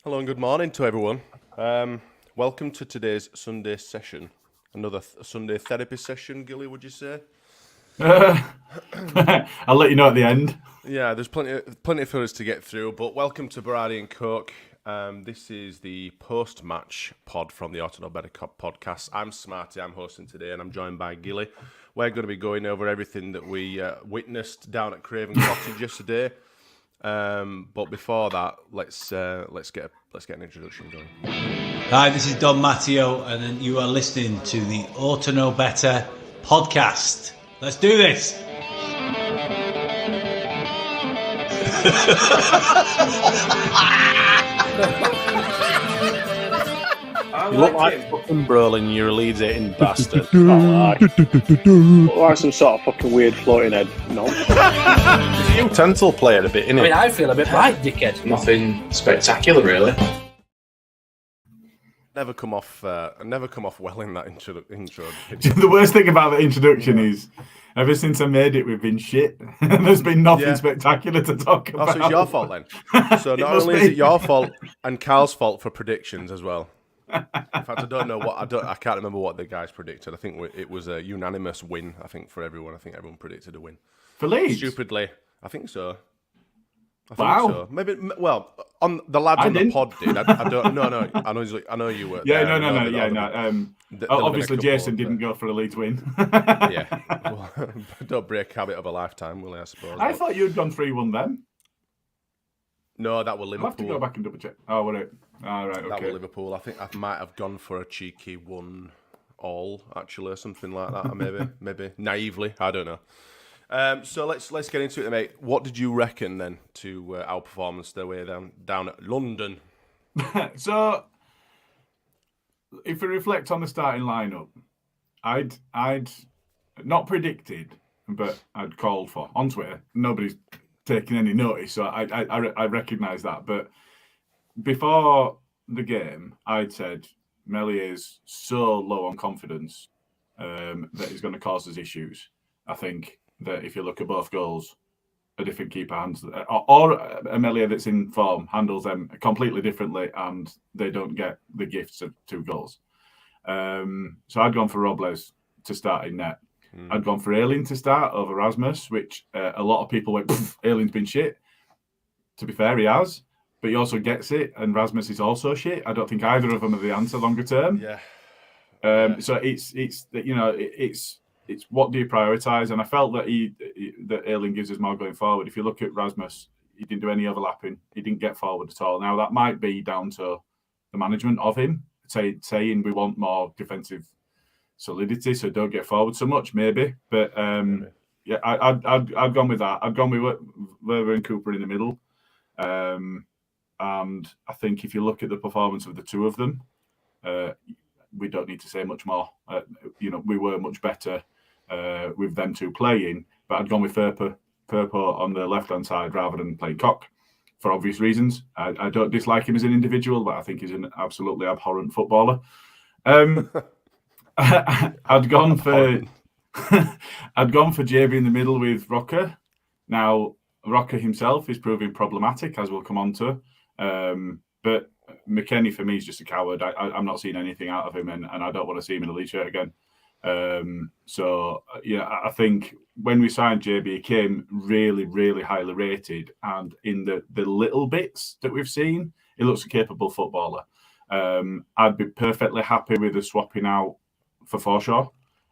Hello and good morning to everyone. Welcome to today's Sunday session. Another Sunday therapy session, Gilly, would you say? I'll let you know at the end. Yeah, there's plenty for us to get through, but welcome to Berardi and Coke. This is the post-match pod from the Auto Better podcast. I'm Smarty, I'm hosting today, and I'm joined by Gilly. We're going to be going over everything that we witnessed down at Craven Cottage yesterday. But before that, let's get an introduction going. Hi, this is Don Matteo, and you are listening to the Ought to Know Better podcast. Let's do this. You look like fucking Brolin, you're a Leeds hating bastard. Look like some sort of fucking weird floating head. No. He's a utensil player a bit, innit? I mean, I feel a bit right, dickhead. Nothing spectacular, really. Never come off well in that intro. The worst thing about the introduction is, ever since I made it, we've been shit. There's been nothing spectacular to talk about. Oh, so it's your fault then. So not only is it your fault and Carl's fault for predictions as well. In fact, I can't remember what the guys predicted. I think it was a unanimous win. I think for everyone. I think everyone predicted a win. For Leeds? Stupidly, I think so. Wow. So. Maybe. Well, on the lads on the pod did. I don't. No. I know you were. Yeah. No. Obviously, Jason didn't go for a Leeds win. Yeah. Well, don't break habit of a lifetime, will I suppose? I thought you'd gone 3-1 then. No, that was Liverpool. I'll have to go back and double check. Oh, was it? All right, okay. That was Liverpool. I think I might have gone for a cheeky 1-1 actually, or something like that. Maybe naively. I don't know. So let's get into it, mate. What did you reckon then to our performance the way down at London? So, if we reflect on the starting lineup, I'd not predicted, but I'd called for on Twitter. Nobody's taking any notice, so I recognise that. But before the game, I'd said Meslier is so low on confidence that he's going to cause us issues. I think that if you look at both goals, a different keeper handles, or a Meslier that's in form handles them completely differently, and they don't get the gifts of 2 goals. So I'd gone for Robles to start in net. I'd gone for Ayling to start over Rasmus, which a lot of people went, Ayling's been shit. To be fair, he has, but he also gets it, and Rasmus is also shit. I don't think either of them are the answer longer term. Yeah. So it's what do you prioritise? And I felt that that Ayling gives us more going forward. If you look at Rasmus, he didn't do any overlapping. He didn't get forward at all. Now that might be down to the management of him saying we want more defensive solidity, so don't get forward so much, maybe. But yeah, I'd gone with that. I'd gone with Weber and Cooper in the middle. And I think if you look at the performance of the two of them, we don't need to say much more. We were much better with them two playing, but I'd gone with Firpo on the left-hand side rather than playing Cock for obvious reasons. I don't dislike him as an individual, but I think he's an absolutely abhorrent footballer. I'd gone for JB in the middle with Rocker. Now, Rocker himself is proving problematic, as we'll come on to. But McKennie, for me, is just a coward. I'm not seeing anything out of him, and I don't want to see him in a Leeds shirt again. I think when we signed JB, he came really, really highly rated. And in the little bits that we've seen, he looks a capable footballer. I'd be perfectly happy with the swapping out for Forshaw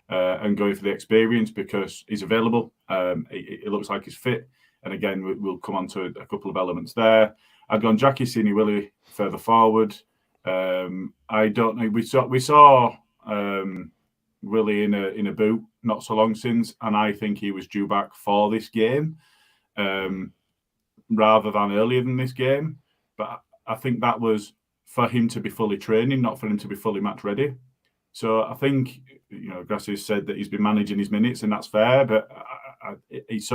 and going for the experience because he's available. It looks like he's fit. And again, we'll come on to a couple of elements there. I'd gone Jackie Sini Willie further forward. I don't know. We saw Willie in a boot not so long since, and I think he was due back for this game rather than earlier than this game. But I think that was for him to be fully training, not for him to be fully match ready. So I think Grassi said that he's been managing his minutes, and that's fair. But he's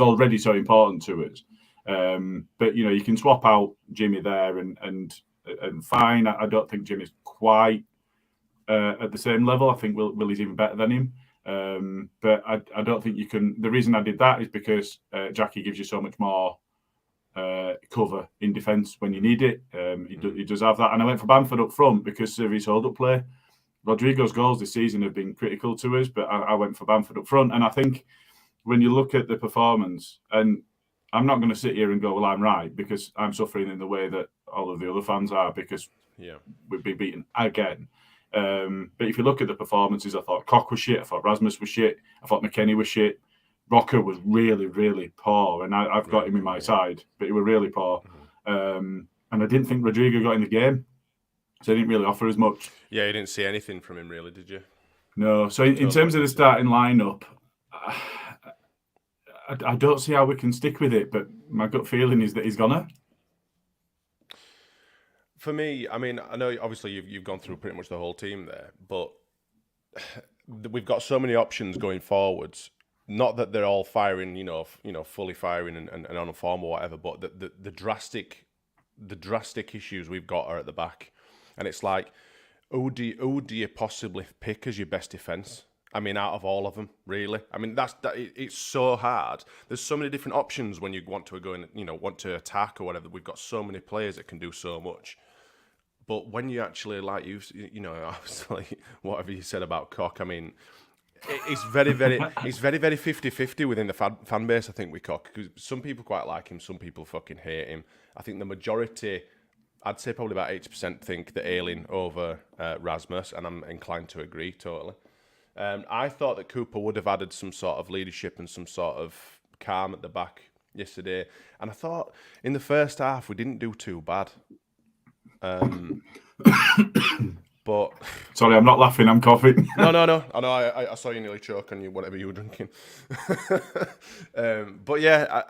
already so important to us. But you can swap out Jimmy there and fine. I don't think Jimmy's quite at the same level. I think Willie's even better than him. But I don't think you can. The reason I did that is because Jackie gives you so much more cover in defence when you need it. He does have that. And I went for Bamford up front because of his hold-up play. Rodrigo's goals this season have been critical to us, but I went for Bamford up front. And I think when you look at the performance, and I'm not going to sit here and go, well, I'm right, because I'm suffering in the way that all of the other fans are, because we've been beaten again. But if you look at the performances, I thought Koch was shit. I thought Rasmus was shit. I thought McKennie was shit. Rocker was really, really poor, and I've got him in my side, but he was really poor. And I didn't think Rodrigo got in the game, so he didn't really offer as much. Yeah, you didn't see anything from him, really, did you? No. So in terms of the starting lineup, I don't see how we can stick with it, but my gut feeling is that he's gonna. For me, I mean, I know obviously you've gone through pretty much the whole team there, but we've got so many options going forwards. Not that they're all firing, fully firing and on a form or whatever, but the drastic issues we've got are at the back, and it's like, who do you possibly pick as your best defence? I mean, out of all of them, really. I mean, it's so hard. There's so many different options when you want to go and want to attack or whatever. We've got so many players that can do so much. But when you actually, like obviously, whatever you said about Koch, I mean, it's very, very 50-50 within the fan base, I think, with Koch. Because some people quite like him, some people fucking hate him. I think the majority, I'd say probably about 80% think that Ayling over Rasmus, and I'm inclined to agree totally. I thought that Cooper would have added some sort of leadership and some sort of calm at the back yesterday. And I thought in the first half we didn't do too bad. But sorry, I'm not laughing. I'm coughing. No. I know. I saw you nearly choke on whatever you were drinking. But yeah,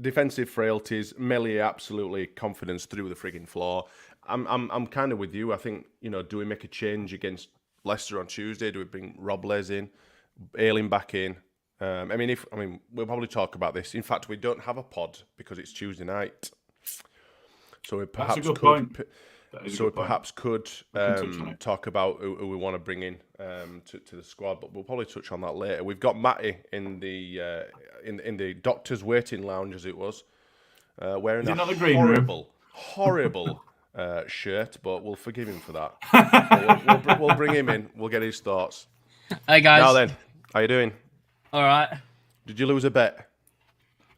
defensive frailties. Melee absolutely confidence through the frigging floor. I'm kind of with you. I think do we make a change against Leicester on Tuesday? Do we bring Robles in, Ayling back in? We'll probably talk about this. In fact, we don't have a pod because it's Tuesday night, so we perhaps could talk about who we want to bring in to the squad. But we'll probably touch on that later. We've got Matty in the doctor's waiting lounge, as it was, wearing a horrible shirt, but we'll forgive him for that. We'll bring him in. We'll get his thoughts. Hey guys. Now then, how you doing? All right. Did you lose a bet?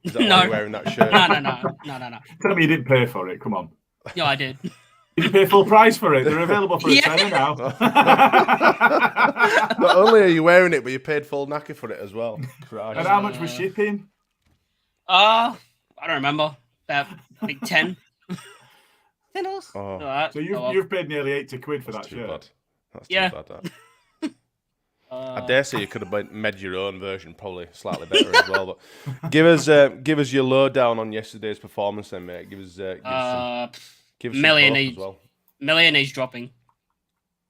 Is that No. why you're wearing that shirt? No. Tell me you didn't pay for it. Come on. Yeah, I did. Did you pay full price for it? They're available for a tenner now. Not only are you wearing it, but you paid full knacker for it as well. And how much was shipping? I don't remember. About like 10. $10. Oh. All right. So you've paid nearly £80 for that Too shirt. bad. That's Yeah. too bad. That. I dare say you could have made your own version, probably slightly better as well. But give us your lowdown on yesterday's performance, then, mate. Give us some hope as well. Millionaire's dropping.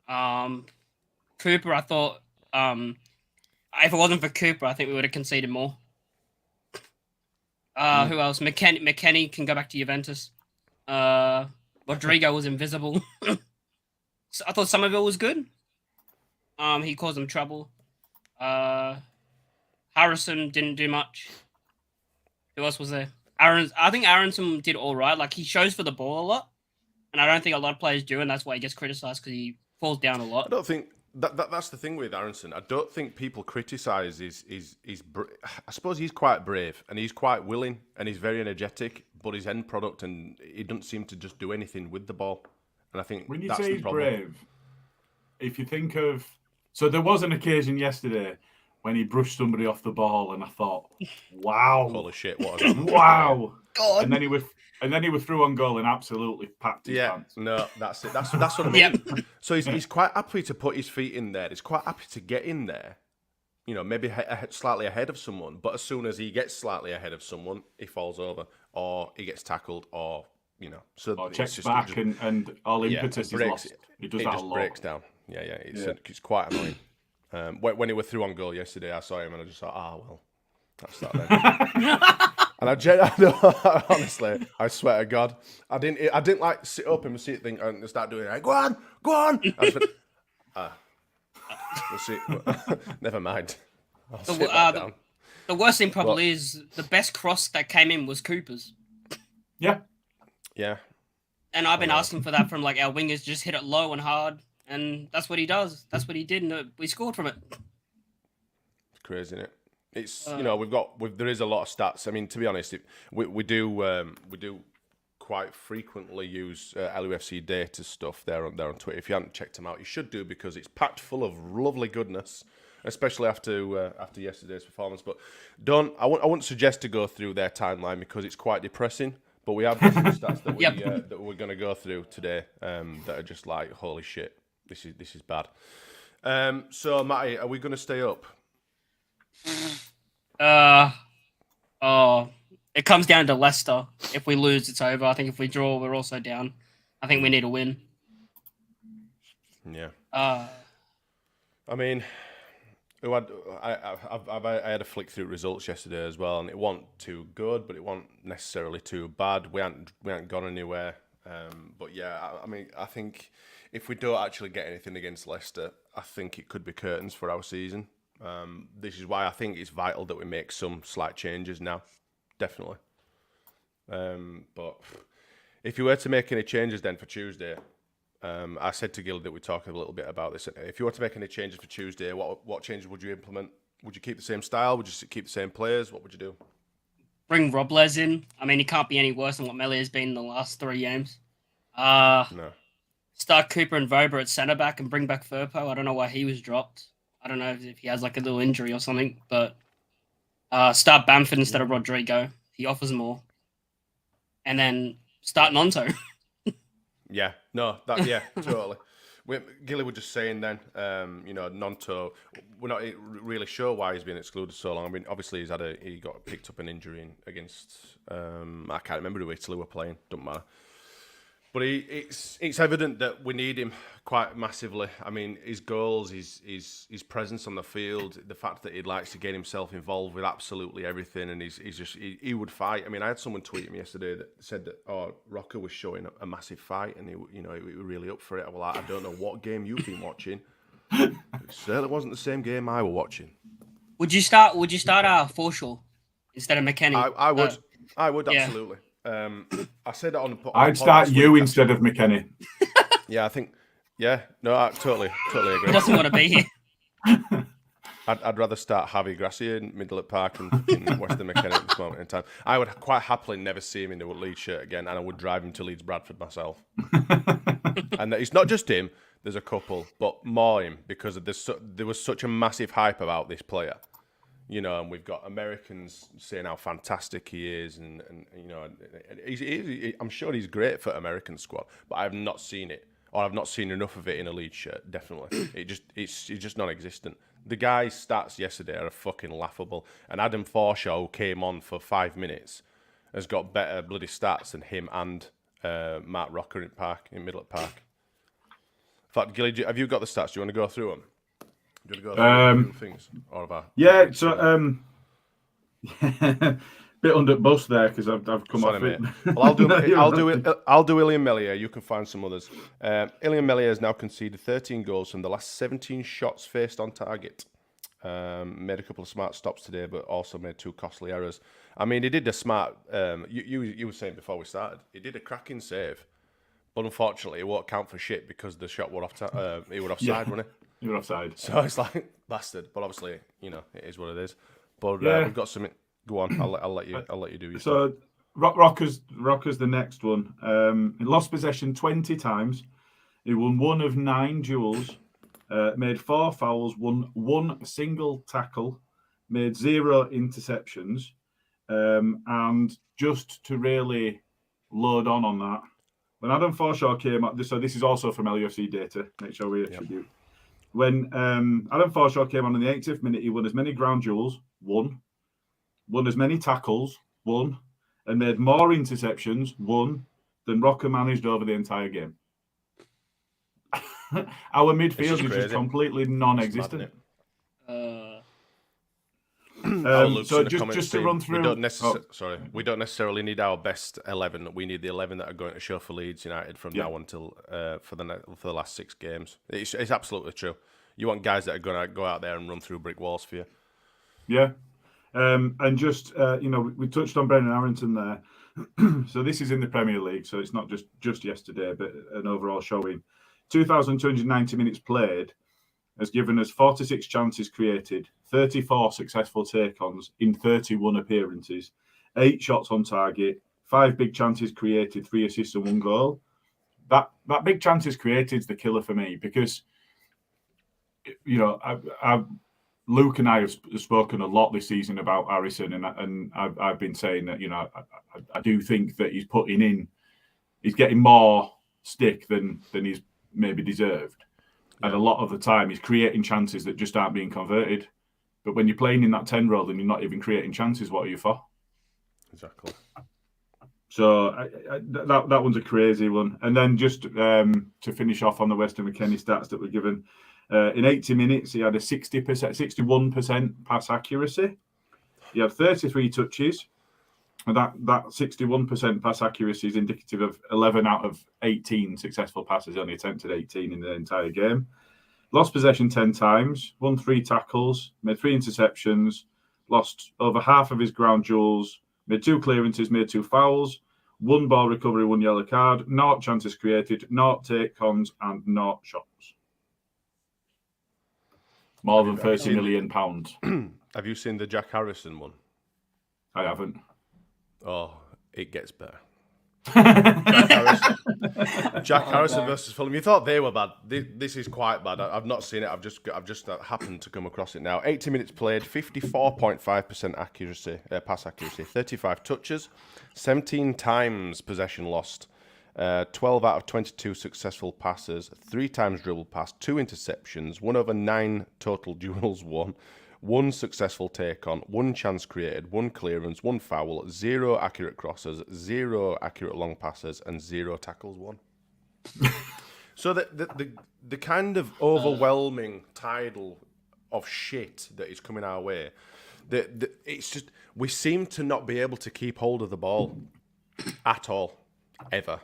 Cooper, I thought, if it wasn't for Cooper, I think we would have conceded more. Who else? McKennie can go back to Juventus. Rodrigo was invisible. So I thought Somerville was good. He caused them trouble. Harrison didn't do much. Who else was there? I think Aronson did all right. Like, he shows for the ball a lot, and I don't think a lot of players do, and that's why he gets criticised, because he falls down a lot. I don't think that's the thing with Aronson. I don't think people criticise I suppose he's quite brave and he's quite willing and he's very energetic, but his end product, and he doesn't seem to just do anything with the ball. And I think when you that's say the he's problem. brave, if you think of, so there was an occasion yesterday when he brushed somebody off the ball, and I thought, wow, Holy shit, what was that? wow, God. and then he was through on goal and absolutely packed his pants. No, that's it. That's what I mean. So he's quite happy to put his feet in there. He's quite happy to get in there. Maybe slightly ahead of someone. But as soon as he gets slightly ahead of someone, he falls over, or he gets tackled, or so or checks back and all impetus is lost. He does that a lot. Breaks down. Yeah. It's quite annoying. When he was through on goal yesterday, I saw him and I just thought, well, that's that then. And honestly, I swear to God, I didn't like sit up in my seat and start doing it. Go on. I just went, we'll see. Never mind. I'll sit back down. The worst thing probably is the best cross that came in was Cooper's. Yeah. Yeah. And I've been asking for that from like our wingers, just hit it low and hard, and that's what he does. That's what he did, and we scored from it. It's crazy, isn't it? It's there is a lot of stats. I mean, to be honest, we do quite frequently use LUFC data stuff there on Twitter. If you haven't checked them out, you should do, because it's packed full of lovely goodness, especially after yesterday's performance. But I wouldn't suggest to go through their timeline because it's quite depressing. But we have got some stats that that we're going to go through today that are just like, holy shit, this is bad. So Matty, are we going to stay up? It comes down to Leicester. If we lose, it's over. I think if we draw, we're also down. I think we need a win. Yeah. I mean, I had a flick through results yesterday as well, and it wasn't too good, but it wasn't necessarily too bad. We hadn't gone anywhere. But yeah, I mean, I think if we don't actually get anything against Leicester, I think it could be curtains for our season. This is why I think it's vital that we make some slight changes now, definitely. But if you were to make any changes then for Tuesday, I said to Gilly that we'd talk a little bit about this. If you were to make any changes for Tuesday, what changes would you implement? Would you keep the same style? Would you keep the same players? What would you do? Bring Robles in. I mean, he can't be any worse than what Melee has been in the last 3 games. No. Start Cooper and Vober at centre back and bring back Firpo. I don't know why he was dropped. I don't know if he has like a little injury or something, but start Bamford instead of Rodrigo. He offers more. And then start Nonto. Yeah, totally. Gilly was just saying then, Nonto, we're not really sure why he's been excluded so long. I mean, obviously he got picked up an injury against, I can't remember who Italy were playing, doesn't matter. But it's evident that we need him quite massively. I mean, his goals, his presence on the field, the fact that he likes to get himself involved with absolutely everything, and he would fight. I mean, I had someone tweet him yesterday that said that Rocker was showing a massive fight, and he was really up for it. Well, I don't know what game you've been watching. It certainly wasn't the same game I was watching. Would you start Forshall instead of McKennie? I would yeah. absolutely. I said that on. I'd start you instead of McKennie. Yeah, I think. Yeah, no, I totally agree. He doesn't want to be here. I'd rather start Javi Gracia in Middle Park and in Western McKennie at this moment in time. I would quite happily never see him in the Leeds shirt again, and I would drive him to Leeds Bradford myself. And it's not just him. There's a couple, but more him because there was such a massive hype about this player. And we've got Americans saying how fantastic he is, and I'm sure he's great for American squad, but I've not seen it, or I've not seen enough of it in a Leeds shirt. Definitely, it's just non-existent. The guy's stats yesterday are fucking laughable, and Adam Forshaw, who came on for 5 minutes, has got better bloody stats than him and Matt Rocker in Middle Park. In fact, Gilly, have you got the stats? Do you want to go through them? Do you want to go through things? Or have I... Yeah, so bit under bus there because I've come off it. Well, I'll do Ilian Melia. You can find some others. Ilian Melia has now conceded 13 goals from the last 17 shots faced on target. Made a couple of smart stops today, but also made 2 costly errors. I mean, he did a smart. You were saying before we started, he did a cracking save, but unfortunately, it won't count for shit because the shot were he were offside, wasn't he? You were offside. So it's like bastard, but obviously, it is what it is. But we've got something. Go on, I'll let you do your So Rocker's the next one. He lost possession 20 times. He won 1 of 9 duels. Made 4 fouls. Won 1 single tackle. Made 0 interceptions. And just to really load on that, when Adam Forshaw came up, so this is also from LUFC data. Make sure we attribute. Yep. When Adam Forshaw came on in the 80th minute, he won as many ground duels, won as many tackles, won, and made more interceptions, won, than Rocker managed over the entire game. Our midfield is just completely non-existent. So just to run through, we don't necessarily need our best 11. We need the 11 that are going to show for Leeds United from now until for the last 6 games. It's absolutely true. You want guys that are going to go out there and run through brick walls for you. Yeah, and just we touched on Brendan Arrington there. So this is in the Premier League, so it's not just yesterday, but an overall showing. 2,290 minutes played has given us 46 chances created, 34 successful take-ons in 31 appearances, 8 shots on target, 5 big chances created, 3 assists and 1 goal. That big chances created is the killer for me because, Luke and I have spoken a lot this season about Harrison, and I've been saying that I do think that he's getting more stick than he's maybe deserved, and a lot of the time he's creating chances that just aren't being converted. But when you're playing in that 10 role and you're not even creating chances, what are you for? Exactly. So that one's a crazy one. And then just to finish off on the Weston McKennie stats that were given. In 80 minutes, he had a 61% pass accuracy. He had 33 touches. And that 61% pass accuracy is indicative of 11 out of 18 successful passes. He only attempted 18 in the entire game. Lost possession 10 times, won 3 tackles, made 3 interceptions, lost over half of his ground duels, made 2 clearances, made 2 fouls, 1 ball recovery, 1 yellow card, 0 chances created, 0 take-ons, and 0 shots. More than £30 million. Have you seen the Jack Harrison one? I haven't. Oh, it gets better. Jack Harrison versus Fulham. You thought they were bad. This is quite bad. I've not seen it. I've just happened to come across it now. 80 minutes played, 54.5% accuracy, pass accuracy, 35 touches, 17 times possession lost, 12 out of 22 successful passes, 3 times dribble pass, 2 interceptions, 1 over 9 total duels won, 1 successful take-on, 1 chance created, 1 clearance, 1 foul, 0 accurate crosses, 0 accurate long passes, and 0 tackles won. So the kind of overwhelming tidal of shit that is coming our way, it's just we seem to not be able to keep hold of the ball at all, ever,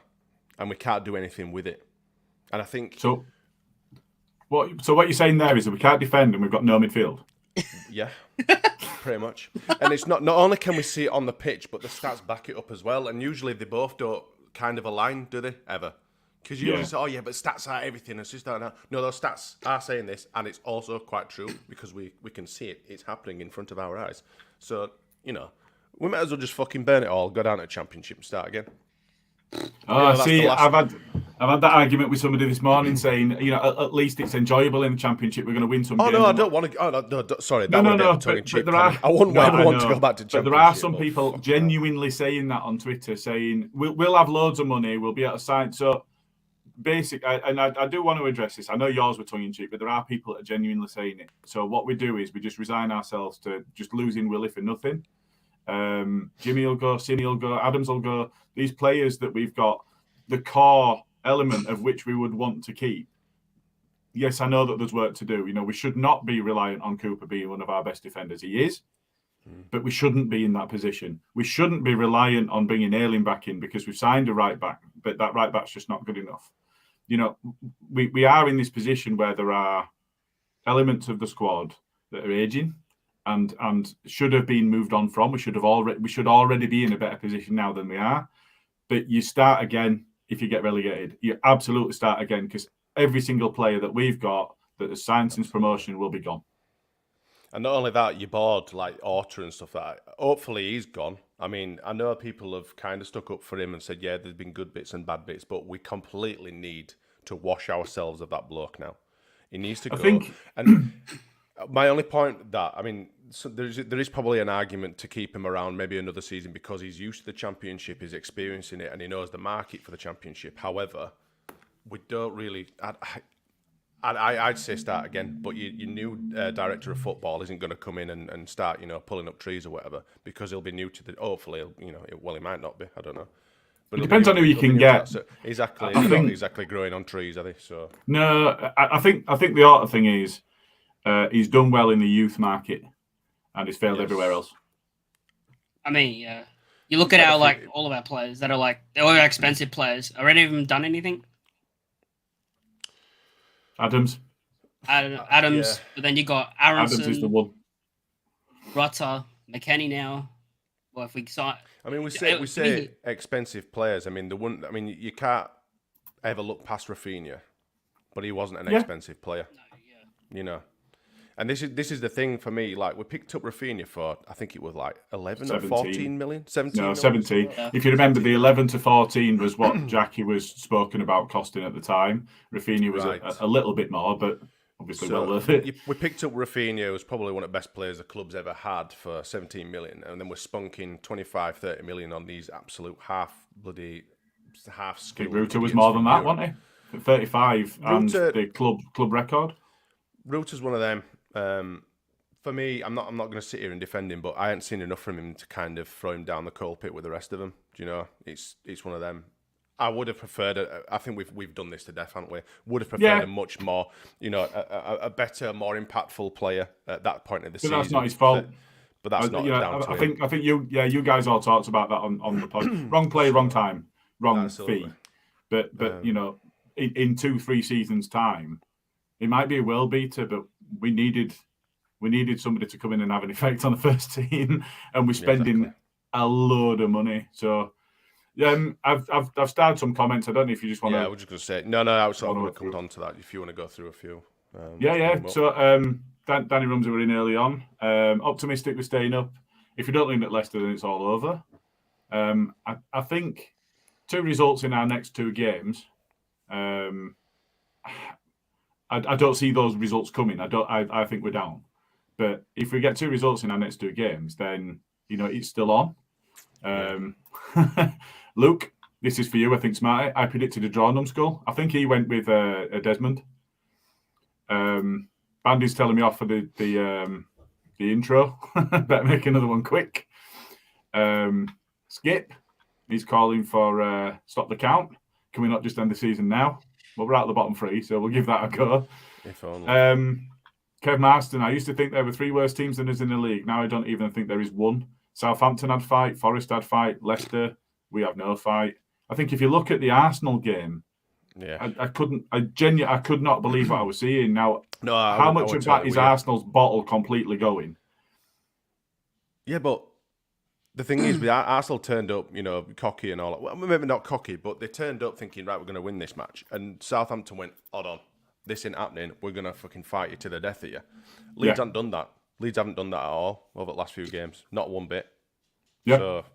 and we can't do anything with it. And I think so. What you're saying there is that we can't defend and we've got no midfield. Yeah, pretty much. And it's not only can we see it on the pitch, but the stats back it up as well. And usually they both don't kind of align, do they? Ever? Because you usually say, oh yeah, but stats are everything. It's just no, those stats are saying this, and it's also quite true because we can see it. It's happening in front of our eyes. So, we might as well just fucking burn it all, go down to the Championship and start again. See, I've had that argument with somebody this morning saying, at least it's enjoyable in the Championship. We're going to win some games. No, I don't want to. Oh, no, sorry. No. But I wouldn't want to go back to Championship. But there are some people genuinely saying that on Twitter, saying, we'll have loads of money, we'll be able to sign. So, I do want to address this. I know yours were tongue-in-cheek, but there are people that are genuinely saying it. So what we do is we just resign ourselves to just losing Willie for nothing. Jimmy will go, Cine will go, Adams will go. These players that we've got, the core element of which we would want to keep. Yes, I know that there's work to do. We should not be reliant on Cooper being one of our best defenders. He is, but we shouldn't be in that position. We shouldn't be reliant on bringing Ayling back in because we've signed a right back, but that right back's just not good enough. We are in this position where there are elements of the squad that are aging and should have been moved on from. We should already be in a better position now than we are. But you start again if you get relegated. You absolutely start again because every single player that we've got that has signed since promotion will be gone. And not only that, you're bored, like Orta and stuff like that. Hopefully he's gone. I mean, I know people have kind of stuck up for him and said, yeah, there's been good bits and bad bits, but we completely need to wash ourselves of that bloke now. He needs to go. And my only point so there is probably an argument to keep him around maybe another season because he's used to the Championship, he's experiencing it, and he knows the market for the Championship. However, we don't really... I'd say start again, but your new director of football isn't going to come in and start, pulling up trees or whatever because he'll be new to the... Hopefully, he might not be. I don't know. But it depends on who you can get. Exactly. He's not exactly growing on trees, are they? So no, I think the other thing is he's done well in the youth market and he's failed everywhere else. I mean, yeah. You look at all of our players that are they're all expensive players. Are any of them done anything? Adams, yeah. But then you got Aronson. Adams is the one. Rutter, McKennie now. Well, if we sign, I mean, we to me- say expensive players. I mean, you can't ever look past Rafinha, but he wasn't an expensive player. You know. And this is the thing for me. Like, we picked up Rafinha for, I think it was like 11 or 14 million, 17 No, million. 17. Yeah. If you remember, the 11 to 14 was what Jackie was spoken about costing at the time. Rafinha was Right. a little bit more, but obviously well worth it. We picked up Rafinha, who was probably one of the best players the club's ever had, for 17 million, and then we're spunking 25, 30 million on these absolute half I skilled. think Ruta was more than that, wasn't he? 35 and the club record. Ruta's one of them. For me, I'm not going to sit here and defend him, but I ain't seen enough from him to kind of throw him down the coal pit with the rest of them. Do you know? It's one of them. I would have preferred it. I think we've done this to death, haven't we? Would have preferred a much more, a better, more impactful player at that point of the season. That's not his fault. But that's not down to him. I think you guys all talked about that on the pod. Wrong play, wrong time, wrong Absolutely. fee. But in 2-3 seasons' time, it might be a world beater, but we needed somebody to come in and have an effect on the first team, and we're spending a load of money. So, I've started some comments. I don't know if you just want to. Yeah, we're just going to say no. I was going to come on to that. If you want to go through a few. So, Danny Rumsey were in early on. Optimistic with staying up. If you don't win at Leicester, then it's all over. I think 2 results in our next 2 games. I don't see those results coming. I think we're down. But if we get 2 results in our next 2 games, then it's still on. Luke, this is for you. I think Smarty. I predicted a draw, Numskull. I think he went with a Desmond. Bandy's telling me off for the intro. Better make another one quick. Skip, he's calling for stop the count. Can we not just end the season now? Well, we're out of the bottom 3, so we'll give that a go. If only. Kev Marston, I used to think there were 3 worse teams than us in the league. Now I don't even think there is one. Southampton had fight, Forest had fight, Leicester, we have no fight. I think if you look at the Arsenal game, I could not believe what I was seeing. Now, how much of that is Arsenal's bottle completely going? Yeah, but the thing is, Arsenal turned up, cocky and all that. Well, maybe not cocky, but they turned up thinking, right, we're going to win this match. And Southampton went, hold on, this ain't happening. We're going to fucking fight you to the death of you. Leeds haven't done that. Leeds haven't done that at all over the last few games. Not one bit. Yeah. So,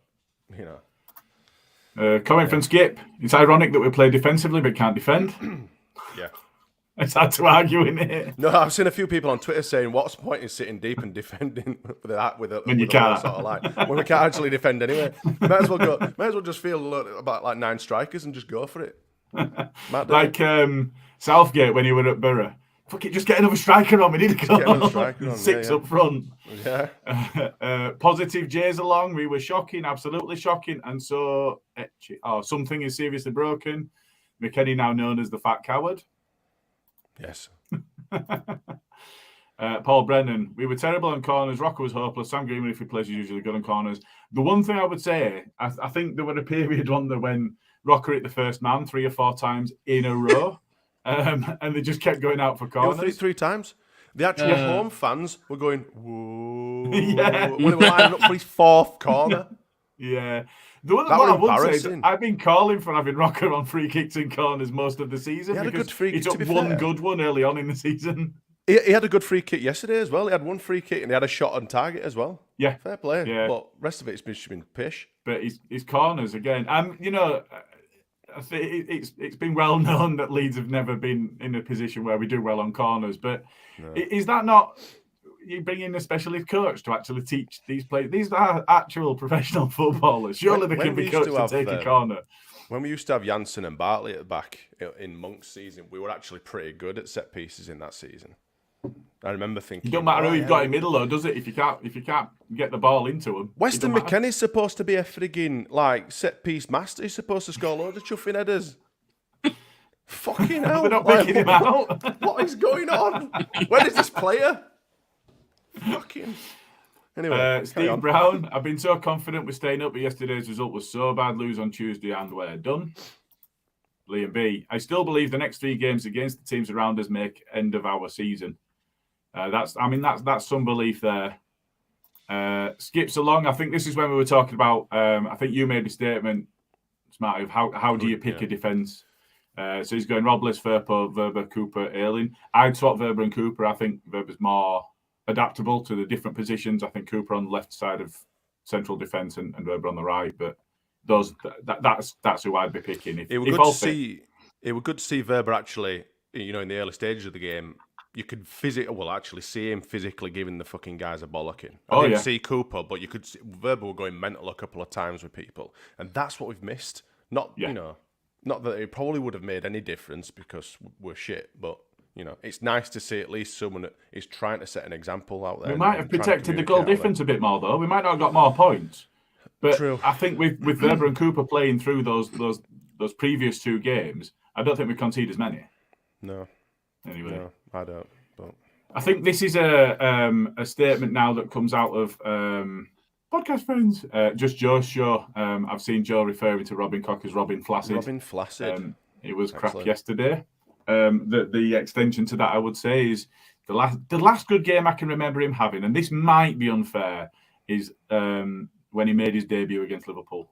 Comment from Skip. It's ironic that we play defensively but can't defend. Yeah. It's hard to argue, isn't it? No, I've seen a few people on Twitter saying, what's the point in sitting deep and defending with a when you can't. Sort of line, when we can't actually defend anyway. Might as well just feel about like 9 strikers and just go for it. Like Southgate when he were at Borough. Fuck it, just get another striker on. We need to go. 6 up front. Yeah. Positive J's along. We were shocking, absolutely shocking. And so, something is seriously broken. McKennie now known as the fat coward. Yes. Paul Brennan. We were terrible on corners. Rocker was hopeless. Sam Greenwood, if he plays, is usually good on corners. The one thing I would say, I think there were a period when Rocker hit the first man 3 or 4 times in a row. And they just kept going out for corners. 3 times. The actual home fans were going, whoa. Yeah. When they were lining up for his 4th corner. Yeah. The one That I was would say is embarrassing. I've been calling for having Rocker on free kicks and corners most of the season. He had a because good free he kick, took to be one fair. good one early on in the season. He had a good free kick yesterday as well. He had 1 free kick and he had a shot on target as well. Yeah. Fair play. Yeah. But rest of it's been pish. But his corners again. And, I think it's been well known that Leeds have never been in a position where we do well on corners. But is that not... You bring in a specialist coach to actually teach these players. These are actual professional footballers. Surely they can be coached to take a corner. When we used to have Janssen and Bartley at the back in Monk's season, we were actually pretty good at set pieces in that season. I remember thinking... It don't matter who you've got in middle, though, does it? If you can't get the ball into them. Weston McKennie's supposed to be a frigging set piece master. He's supposed to score loads of chuffing headers. Fucking hell! We're not picking him out. What is going on? Where is this player? Fucking. Anyway, Steve Brown. I've been so confident with staying up, but yesterday's result was so bad. Lose on Tuesday and we're done. Liam B. I still believe the next 3 games against the teams around us make end of our season. That's some belief there. Skips along. I think this is when we were talking about. I think you made a statement, Smarty, of how do you pick a defence? So he's going Robles, Firpo, Verba, Cooper, Ayling. I'd swap Verba and Cooper. I think Verba's more adaptable to the different positions. I think Cooper on the left side of central defence and Verba on the right. But that's who I'd be picking. It was good to see Verba actually, in the early stages of the game. You could actually see him physically giving the fucking guys a bollocking. I didn't see Cooper, but you could see Verba were going mental a couple of times with people. And that's what we've missed. Not that it probably would have made any difference because we're shit, but, it's nice to see at least someone that is trying to set an example out there. We might have protected the goal difference a bit more, though. We might not have got more points. But True. I think with Verba and Cooper playing through those previous 2 games, I don't think we conceded as many. No. Anyway. No, I don't. But I think this is a statement now that comes out of podcast friends. Just Joe's show. I've seen Joe referring to Robin Koch as Robin Flaccid. Robin Flaccid. It was Excellent. crap yesterday. The extension to that, I would say, is the last good game I can remember him having, and this might be unfair, is when he made his debut against Liverpool.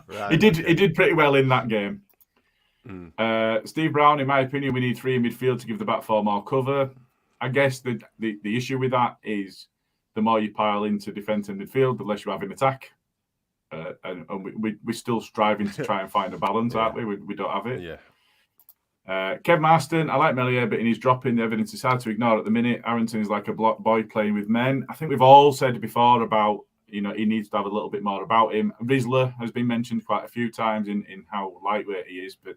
Right, He did pretty well in that game. Steve Brown, in my opinion, we need 3 in midfield to give the back 4 more cover. I guess the issue with that is the more you pile into defence and midfield, the less you have in attack. And we're still striving to try and find a balance, aren't we? We don't have it. Yeah. Kev Marston, I like Melier, but in his dropping, the evidence is hard to ignore at the minute. Arrington is like a block boy playing with men. I think we've all said before about, he needs to have a little bit more about him. Rizzler has been mentioned quite a few times in how lightweight he is, but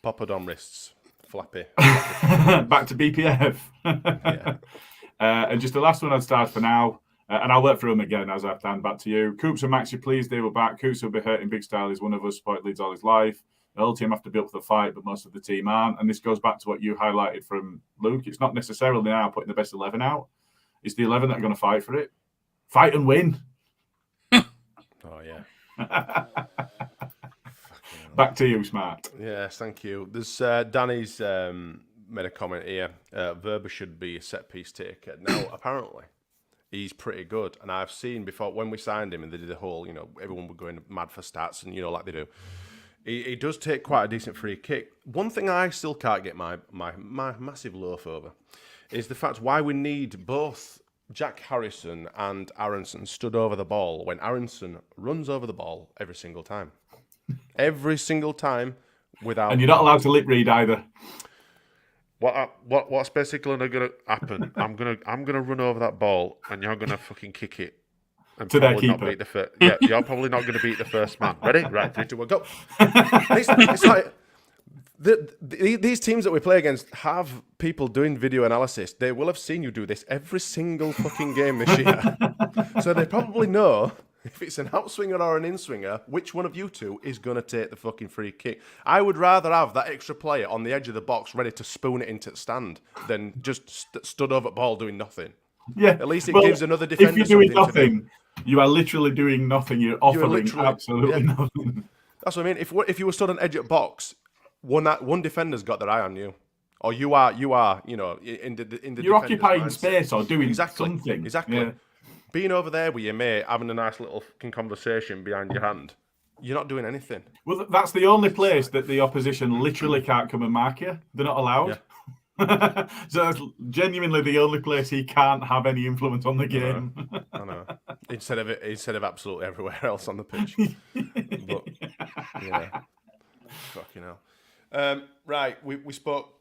Poppadom wrists, flappy. back to BPF. Yeah. And just the last one I'd start for now, and I'll work through them again as I stand back to you. Coops and Max, you pleased they were back. Coops will be hurt in big style. He's one of us, supported Leeds all his life. The whole team have to be up for the fight, but most of the team aren't. And this goes back to what you highlighted from Luke. It's not necessarily now putting the best 11 out. It's the 11 that are going to fight for it. Fight and win. Oh, yeah. Back to you, Smart. Yes, thank you. There's Danny's made a comment here. Verba should be a set-piece taker. Now, apparently, he's pretty good. And I've seen before, when we signed him and they did the whole, everyone were going mad for stats and, like they do. He does take quite a decent free kick. One thing I still can't get my massive loaf over is the fact why we need both Jack Harrison and Aronson stood over the ball when Aronson runs over the ball every single time. Every single time without... And you're not allowed to lip read either. What's basically going to happen? I'm gonna run over that ball and you're going to fucking kick it. And to their probably keeper. Not beat the first, you're probably not going to beat the first man. Ready? Right, 3, 2, 1, go. It's like these teams that we play against have people doing video analysis. They will have seen you do this every single fucking game this year. So they probably know if it's an outswinger or an inswinger, which one of you two is going to take the fucking free kick. I would rather have that extra player on the edge of the box ready to spoon it into the stand than just stood over the ball doing nothing. Yeah, at least it gives another defender if you're doing something nothing, you are literally doing nothing. You're offering absolutely nothing. That's what I mean. If you were stood on edge at box, one defender's got their eye on you, or you are, in the you're occupying space or doing something. Exactly. Yeah. Being over there with your mate, having a nice little fucking conversation behind your hand, you're not doing anything. Well, that's the only place that the opposition literally can't come and mark you. They're not allowed. Yeah. So that's genuinely the only place he can't have any influence on the game. I know. Instead of absolutely everywhere else on the pitch. But yeah, fucking hell. Right, we spoke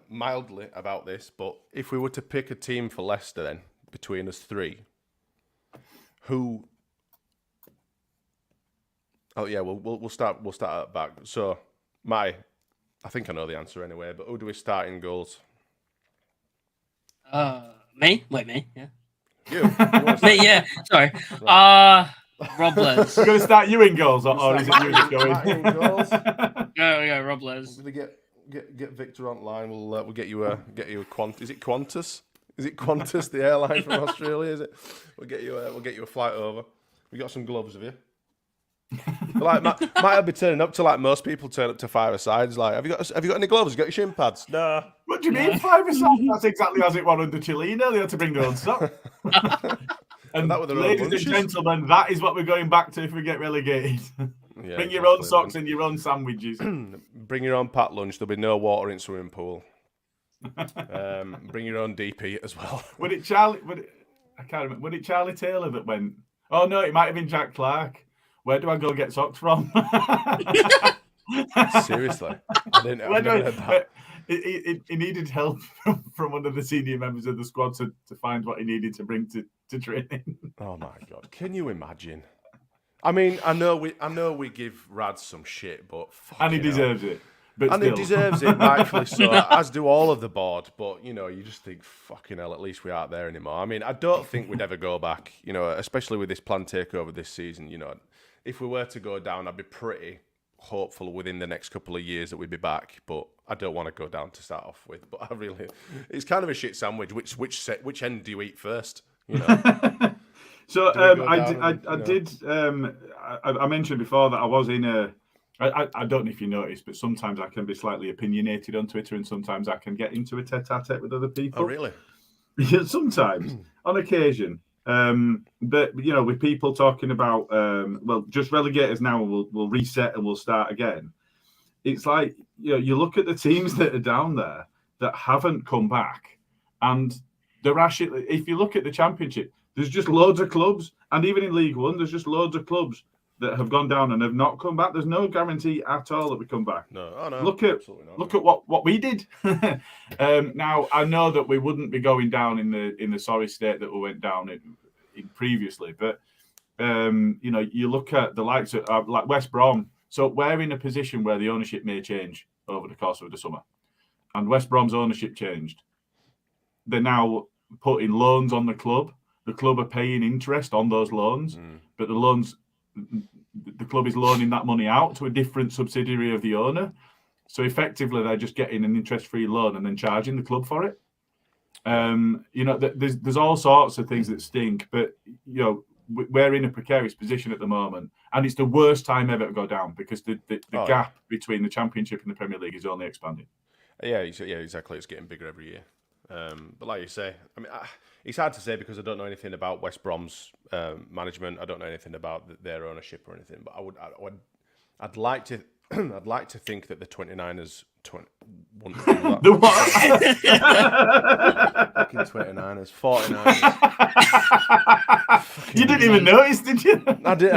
mildly about this, but if we were to pick a team for Leicester, then between us three, who? Oh yeah, we'll start at back. So I think I know the answer anyway, but who do we start in goals? Me? Wait, me? Yeah. You? Me? Yeah. Sorry. Robles. We're going to start you in goals, or is it you that's going? Goals. Go, Robles. We're gonna get Victor online. We'll get you a Qantas. Is it Qantas? Is it Qantas, the airline from Australia? Is it? We'll get you a flight over. We got some gloves, have you? Like, might I be turning up to like most people turn up to five-a-sides? Like, have you got any gloves? You got your shin pads? Nah. What do you mean 5-a-side? That's exactly as it was under Chilena. They had to bring their own socks. And that were their own ladies and lunches? gentlemen, that is what we're going back to if we get relegated. Yeah, Bring your own exactly. socks and your own sandwiches. Bring your own packed lunch. There'll be no water in swimming pool. Bring your own DP as well. I can't remember. Would it Charlie Taylor that went? Oh no, it might have been Jack Clark. Where do I go get socks from? Seriously, I didn't. I've never heard that. He needed help from one of the senior members of the squad to find what he needed to bring to training. Oh my god, can you imagine? I mean, I know we give Rad some shit, but and he deserves it. But and still. he deserves it, rightfully so, as do all of the board. But, you know, you just think, fucking hell, at least we aren't there anymore. I mean, I don't think we'd ever go back, you know, especially with this planned takeover this season. You know, if we were to go down, I'd be pretty hopeful within the next couple of years that we'd be back. But I don't want to go down to start off with. But it's kind of a shit sandwich. Which end do you eat first? You know. So I mentioned before that I was in a. I don't know if you noticed, but sometimes I can be slightly opinionated on Twitter, and sometimes I can get into a tete-a-tete with other people. Oh, really? Yeah, sometimes, on occasion. But you know, with people talking about, well, just relegate us now, we'll reset and we'll start again. It's like, you know, you look at the teams that are down there that haven't come back, and they're actually, if you look at the Championship, there's just loads of clubs, and even in League One, there's just loads of clubs that have gone down and have not come back. There's no guarantee at all that we come back. No, oh no. Look at what we did. Now I know that we wouldn't be going down in the sorry state that we went down in previously, but you know, you look at the likes of like West Brom. So we're in a position where the ownership may change over the course of the summer, and West Brom's ownership changed. They're now putting loans on the club. The club are paying interest on those loans, but the club is loaning that money out to a different subsidiary of the owner. So effectively, they're just getting an interest-free loan and then charging the club for it. You know, there's all sorts of things that stink, but you know, we're in a precarious position at the moment, and it's the worst time ever to go down because the gap between the Championship and the Premier League is only expanding. Yeah, exactly. It's getting bigger every year. But like you say, I mean, it's hard to say because I don't know anything about West Brom's management. I don't know anything about their ownership or anything. But I'd like to, I'd like to think that the 29ers wouldn't do that. The what? Fucking 29ers, 49ers. You didn't even notice, did you? I did.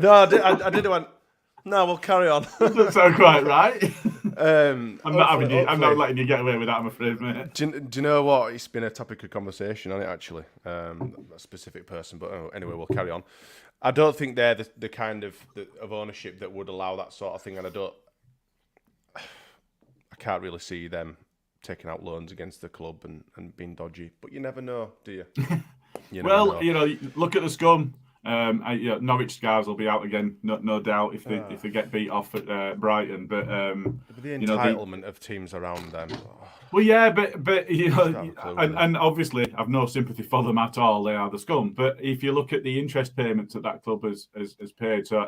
No, I did. I went. No, we'll carry on. Doesn't sound quite right. I'm not letting you get away with that, I'm afraid, mate. Do you know what? It's been a topic of conversation on it, actually. A specific person, but anyway, we'll carry on. I don't think they're the kind of ownership that would allow that sort of thing, and I can't really see them taking out loans against the club and being dodgy. But you never know, do you? You know, look at the scum. Norwich Scars will be out again, no doubt, if they get beat off at Brighton. But the entitlement of teams around them. Well, yeah, but you know, and obviously I've no sympathy for them at all. They are the scum. But if you look at the interest payments that club has paid, so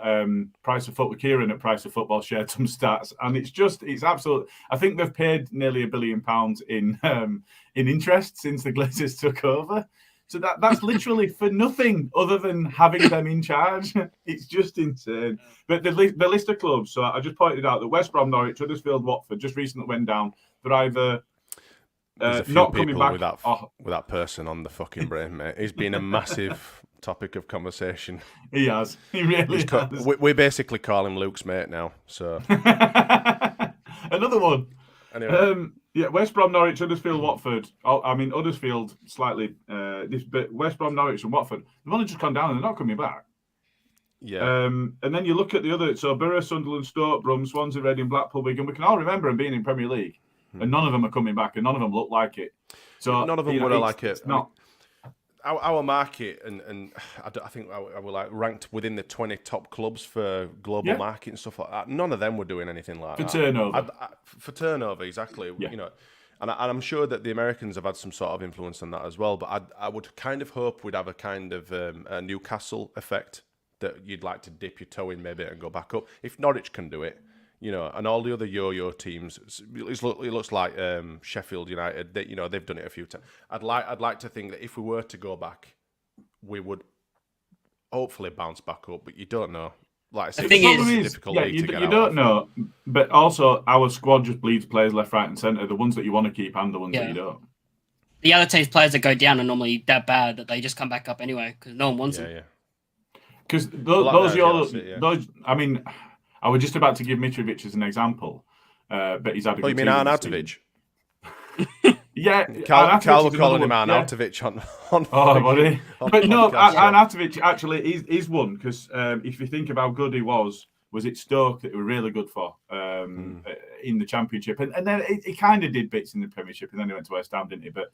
Price of Football, Kieran at Price of Football shared some stats, and it's absolute. I think they've paid nearly £1 billion in interest since the Glazers took over. So that's literally for nothing other than having them in charge. It's just insane. But the list of clubs, so I just pointed out that West Brom, Norwich, Huddersfield, Watford just recently went down. They're either not coming back. With that person on the fucking brain, mate. He's been a massive topic of conversation. He has. He really has. We basically call him Luke's mate now. So another one. Anyway. Yeah, West Brom, Norwich, Huddersfield, Watford. I mean, Huddersfield slightly. But West Brom, Norwich, and Watford, they've only just gone down and they're not coming back. Yeah. And then you look at the other. So Borough, Sunderland, Stoke, Brum, Swansea, Reading, Blackpool, Wigan. We can all remember them being in Premier League, and none of them are coming back, and none of them look like it. So none of them would have like it. It's not. Our market, and I think I were like ranked within the 20 top clubs for global market and stuff like that. None of them were doing anything like that. For turnover, exactly. Yeah. You know, and I'm sure that the Americans have had some sort of influence on that as well. But I would kind of hope we'd have a kind of a Newcastle effect that you'd like to dip your toe in maybe and go back up. If Norwich can do it, you know, and all the other yo-yo teams, it looks like Sheffield United. That, you know, they've done it a few times. I'd like to think that if we were to go back, we would hopefully bounce back up. But you don't know. Like I say, it's a difficult league to get out. You don't know, but also our squad just bleeds players left, right, and centre. The ones that you want to keep and the ones that you don't. The other team's players that go down are normally that bad that they just come back up anyway because no one wants them. Yeah. Because those, I mean, I was just about to give Mitrovic as an example, but he's had a good you mean Arnautovic? Yeah, Carl were calling him Arnautovic on buddy. But no, Arnautovic actually is one because if you think of how good he was it Stoke that were really good for in the Championship, and then he kind of did bits in the Premiership, and then he went to West Ham, didn't he? But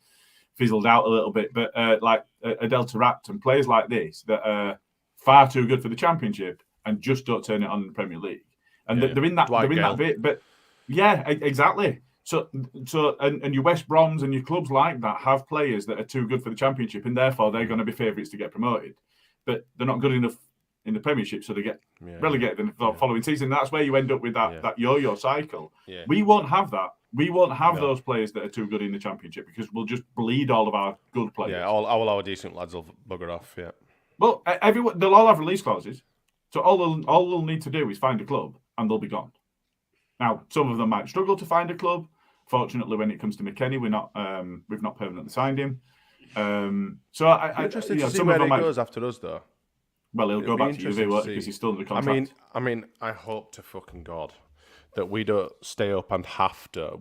fizzled out a little bit. But like Adel Taarabt and players like this that are far too good for the Championship and just don't turn it on in the Premier League, and they're in that bit. But yeah, exactly. So and your West Broms and your clubs like that have players that are too good for the Championship, and therefore they're going to be favourites to get promoted. But they're not good enough in the Premiership, so they get relegated in the following season. That's where you end up with that yo-yo cycle. Yeah. We won't have that. We won't have those players that are too good in the Championship because we'll just bleed all of our good players. Yeah, all our decent lads will bugger off. Yeah. Well, they'll all have release clauses, so all they'll need to do is find a club, and they'll be gone. Now, some of them might struggle to find a club. Fortunately, when it comes to McKennie, we've not permanently signed him. So I interested to see where he goes after us, though. Well, he'll go back to Juve because he's still under contract. I mean, I hope to fucking God that we don't stay up and have to.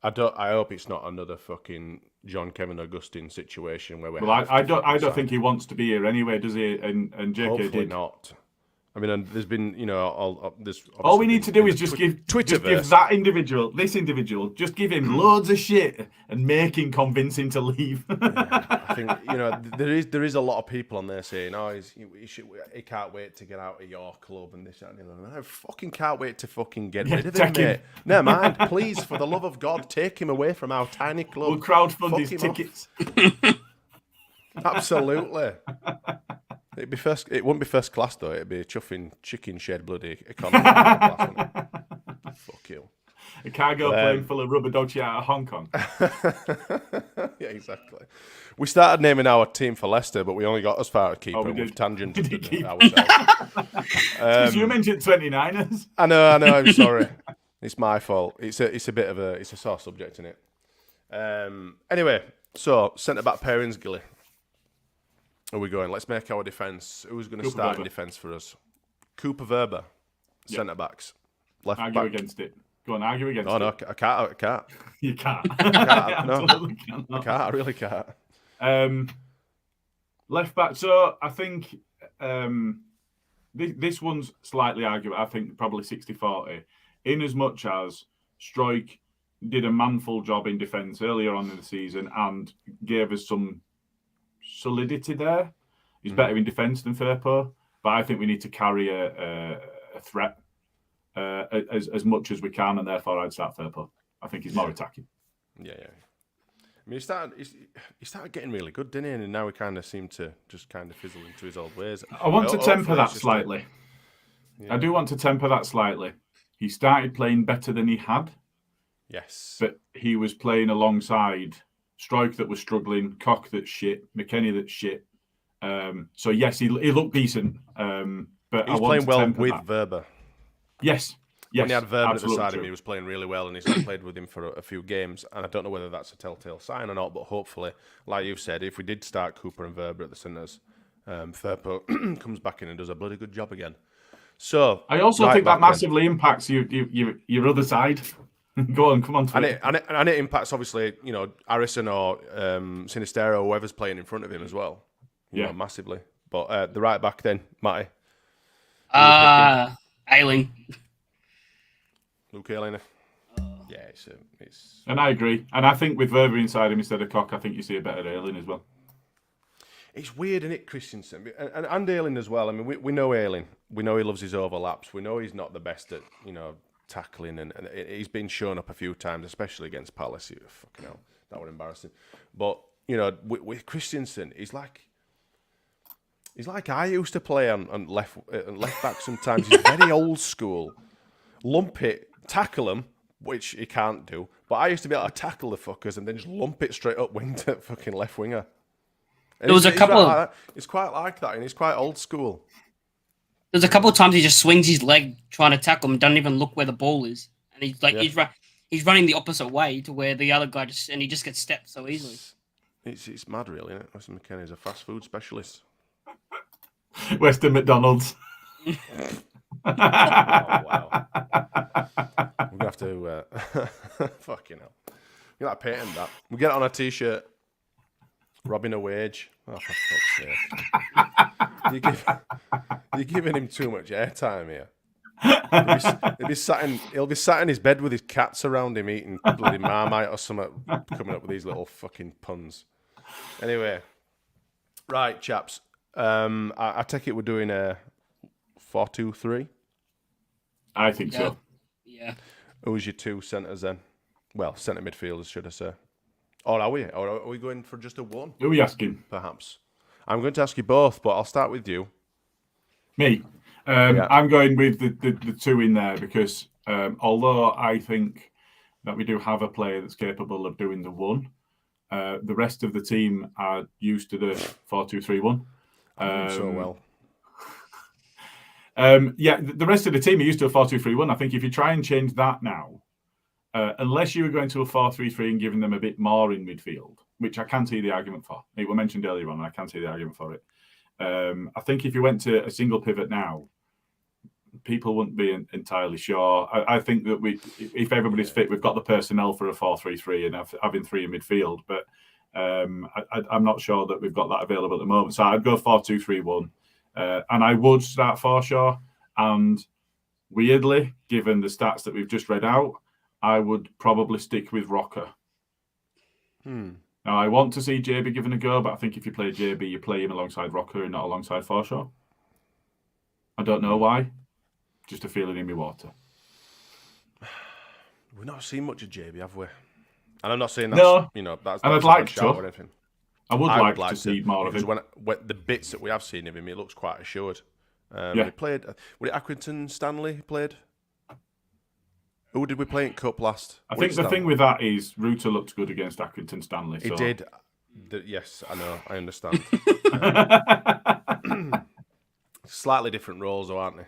I hope it's not another fucking John Kevin Augustine situation where we. Well, I don't think he wants to be here anyway, does he? And JK hopefully did not. I mean, and there's been, you know, all we need to do is just give that individual, this individual, just give him loads of shit and make him convince him to leave. I think, you know, there is a lot of people on there saying, oh, he can't wait to get out of your club and this and the other. I fucking can't wait to fucking get rid of him, mate. Never mind, please, for the love of God, take him away from our tiny club. We'll crowdfund his tickets. Absolutely. It wouldn't be first class though. It'd be a chuffing chicken shed bloody economy class. Fuck you. A cargo plane full of rubber dodgy out of Hong Kong. Yeah, exactly. We started naming our team for Leicester, but we only got as far as keeper. We've tangented ourselves. You mentioned 29ers. I know. I'm sorry. It's my fault. It's a bit of a sore subject, isn't it? Anyway, so centre back pairings, Gilly. Are we going? Let's make our defence. Who's going to start in defence for us? Cooper Verber, centre backs. Left argue back. against it. Go on, argue against it. Oh, no, I can't. You can't. I can't. I can't. I really can't. Left back. So I think this one's slightly arguable. I think probably 60-40. In as much as Struijk did a manful job in defence earlier on in the season and gave us some solidity there. He's better in defence than Firpo, but I think we need to carry a threat as much as we can, and therefore I'd start Firpo. I think he's more attacking. Yeah. I mean, he started getting really good, didn't he? And now we kind of seem to just kind of fizzle into his old ways. I want to temper that slightly. I do want to temper that slightly. He started playing better than he had. Yes. But he was playing alongside Struijk that was struggling, Koch that's shit, McKennie that's shit. So yes, he looked decent. But he's playing well with Verber. Yes. When he had Verber beside him, he was playing really well, and he's played with him for a few games. And I don't know whether that's a telltale sign or not, but hopefully, like you've said, if we did start Cooper and Verber at the centres, Firpo comes back in and does a bloody good job again. So I also think that massively impacts your other side. Go on, come on. And it impacts, obviously, you know, Harrison or Sinistero, or whoever's playing in front of him as well. You know, massively. But the right back then, Matty. Ayling. Luke Ayling. Yeah, it's. And I agree. And I think with Verber inside him instead of Koch, I think you see a better Ayling as well. It's weird, isn't it, Christensen? And Ayling as well. I mean, we know Ayling. We know he loves his overlaps. We know he's not the best at, you know, tackling, and he's been shown up a few times, especially against Palace. Fucking hell, that was embarrassing. But, you know, with Christensen, he's like, He's like I used to play on left back sometimes. He's very old school. Lump it, tackle him, which he can't do. But I used to be able to tackle the fuckers and then just lump it straight up wing to fucking left winger. And There was a couple of... Like it's quite like that, and he's quite old school. There's a couple of times he just swings his leg trying to tackle him, doesn't even look where the ball is, and he's like he's running the opposite way to where the other guy he just gets stepped so easily. It's mad, really, isn't it? Weston McKennie's a fast food specialist. Western McDonald's. Oh, wow. We're gonna have to fucking hell. You like patent that? We get it on a t-shirt. Robbing a wage. Oh, for fuck's sake! You're giving him too much airtime here. He'll be sat in his bed with his cats around him eating bloody Marmite or something, coming up with these little fucking puns. Anyway, right, chaps. I take it we're doing a 4-2-3. I think so. Yeah. Who's your two centres then? Well, centre midfielders, should I say? Or are we? Or are we going for just a one? Who are we asking? Perhaps. I'm going to ask you both, but I'll start with you. Me. I'm going with the two in there because although I think that we do have a player that's capable of doing the one, the rest of the team are used to the 4-2-3-1. So well. The rest of the team are used to a 4-2-3-1. I think if you try and change that now, unless you were going to a 4-3-3 and giving them a bit more in midfield, which I can see the argument for. It was mentioned earlier on, and I can see the argument for it. I think if you went to a single pivot now, people wouldn't be entirely sure. I think that if everybody's fit, we've got the personnel for a 4-3-3 and having three in midfield, but I'm not sure that we've got that available at the moment. So I'd go 4-2-3-1. And I would start Forshaw. And weirdly, given the stats that we've just read out, I would probably stick with Rocker. Now, I want to see JB given a go, but I think if you play JB, you play him alongside Rocker and not alongside Forshaw. I don't know why. Just a feeling in my water. We've not seen much of JB, have we? And I'm not saying that's, that's and not I'd like to. Or anything. I would like to see more of him. When the bits that we have seen of him, he looks quite assured. He played. Was it Accrington Stanley played? Who did we play in Cup last? I think the thing with that is Ruta looked good against Accrington Stanley. He did. Yes, I know. I understand. Slightly different roles, though, aren't they?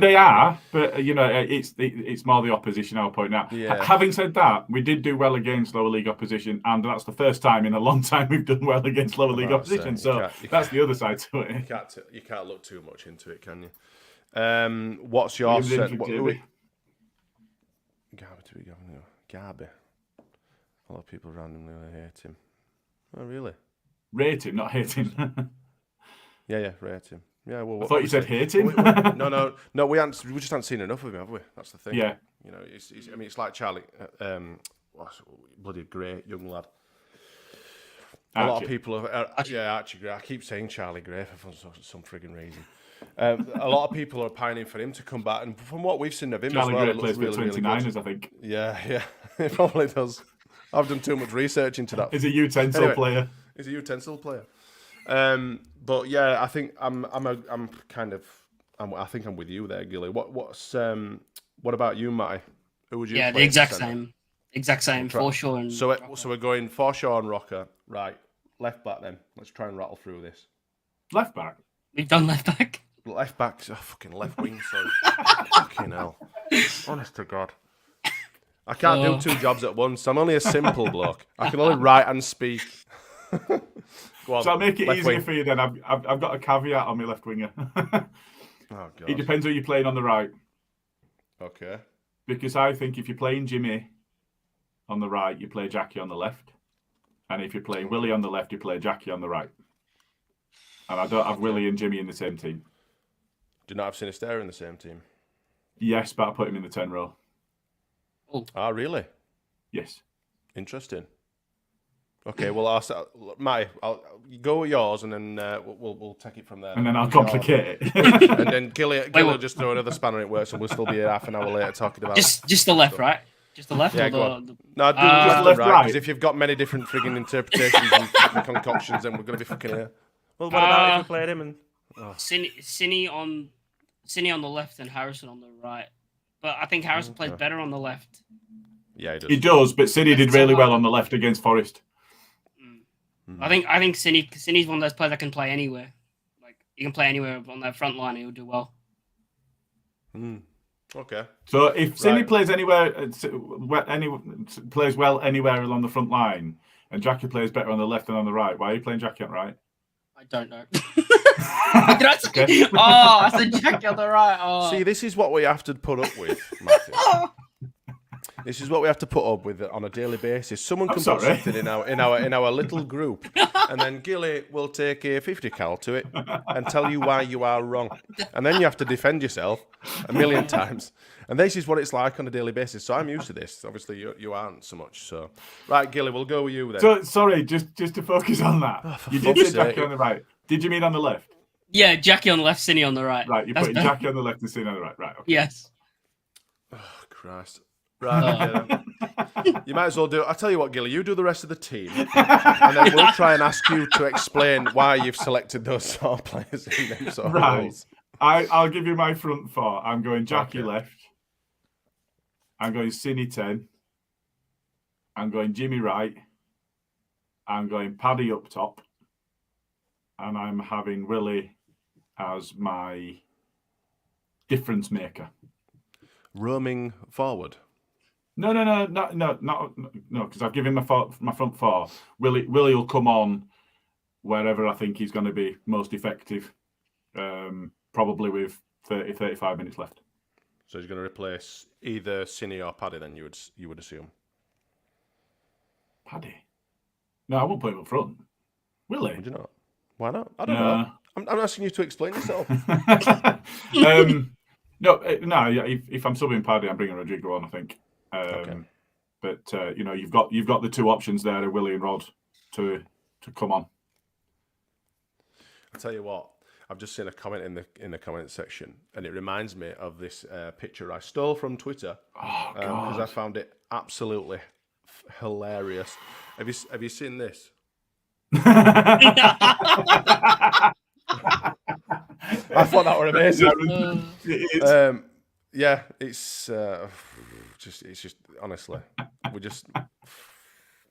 They are, but it's more the opposition I'll point out. Yeah. Having said that, we did do well against lower league opposition, and that's the first time in a long time we've done well against lower league opposition. So that's the other side to it. You can't look too much into it, can you? What's your Garby? A lot of people randomly hate him. Oh, really? Rate him, not hate him. Yeah, rate him. Yeah, well, I thought you said hate him. No. We just haven't seen enough of him, have we? That's the thing. Yeah. It's like Charlie, bloody great young lad. Archie. A lot of people Archie Gray. I keep saying Charlie Gray for some frigging reason. A lot of people are pining for him to come back, and from what we've seen of him, Charlie as well, Gray it looks plays really, for 29ers, I think. Yeah, it probably does. I've done too much research into that. He's a utensil player. He's a utensil player. But yeah, I think I think I'm with you there, Gilly. What about you, Matty? Who would you? Yeah, the exact same. Forshaw and so we're going Forshaw and Rocker, right? Left back then. Let's try and rattle through this. Left back. We've done left back. Left back. Oh, fucking left wing. Sorry. Fucking hell. Honest to God. I can't do two jobs at once. I'm only a simple bloke. I can only write and speak. Go on, so I'll make it easier wing. for you then. I've got a caveat on my left winger. Oh, God. It depends who you're playing on the right. Okay. Because I think if you're playing Jimmy on the right, you play Jackie on the left. And if you're playing Willie on the left, you play Jackie on the right. And I don't have Willie and Jimmy in the same team. Do you not have Sinisterra in the same team? Yes, but I put him in the 10 row. Oh. Ah, really? Yes. Interesting. Okay, well, I'll go with yours, and then we'll take it from there. And then I'll complicate it. And then Gilly will just throw another spanner in it works, and we'll still be here half an hour later talking about just the left, right? Just the left. Yeah, or go on. the... No, do just left left, right. right. Because if you've got many different frigging interpretations and concoctions, then we're going to be fucking here. Well, what about if we played him and Cine on the left and Harrison on the right. But I think Harrison plays better on the left. Yeah, he does. He does, but Cine did really well on the left against Forest. I think Cine's one of those players that can play anywhere. Like he can play anywhere on that front line, he'll do well. Okay. So if Cine plays anywhere, plays well anywhere along the front line, and Jackie plays better on the left than on the right, why are you playing Jackie on right? I don't know. Did I say? Oh, I said Jackie on the right. Oh. See, this is what we have to put up with, Matthew. This is what we have to put up with on a daily basis. Someone can put something in our little group, and then Gilly will take a 50 cal to it and tell you why you are wrong, and then you have to defend yourself a million times. And this is what it's like on a daily basis. So I'm used to this. Obviously, you aren't so much. So, right, Gilly, we'll go with you then. So sorry, just to focus on that. You did say Jackie on the right. Did you mean on the left? Yeah, Jackie on the left, Cine on the right. Right, you're putting Jackie on the left and Cine on the right. Right. Okay. Yes. Oh, Christ. Right, you might as well do. I'll tell you what, Gilly, you do the rest of the team, and then we'll try and ask you to explain why you've selected those sort of players in them sort of roles. I'll give you my front four. I'm going Jackie left. I'm going Cine 10. I'm going Jimmy right. I'm going Paddy up top. And I'm having Willie as my difference maker. Roaming forward. No, because I've given my front four. Willie will come on wherever I think he's going to be most effective, probably with 30, 35 minutes left. So he's going to replace either Cine or Paddy then, you would assume? Paddy? No, I won't put him up front. Will he? Would you not? Why not? I don't know. I'm asking you to explain yourself. No. If I'm subbing Paddy, I'm bringing Rodrigo on, I think. But you've got the two options there, of Willie and Rod, to come on. I'll tell you what. I've just seen a comment in the comment section, and it reminds me of this picture I stole from Twitter because I found it absolutely hilarious. Have you seen this? I thought that were amazing. Yeah, it's just honestly, we're just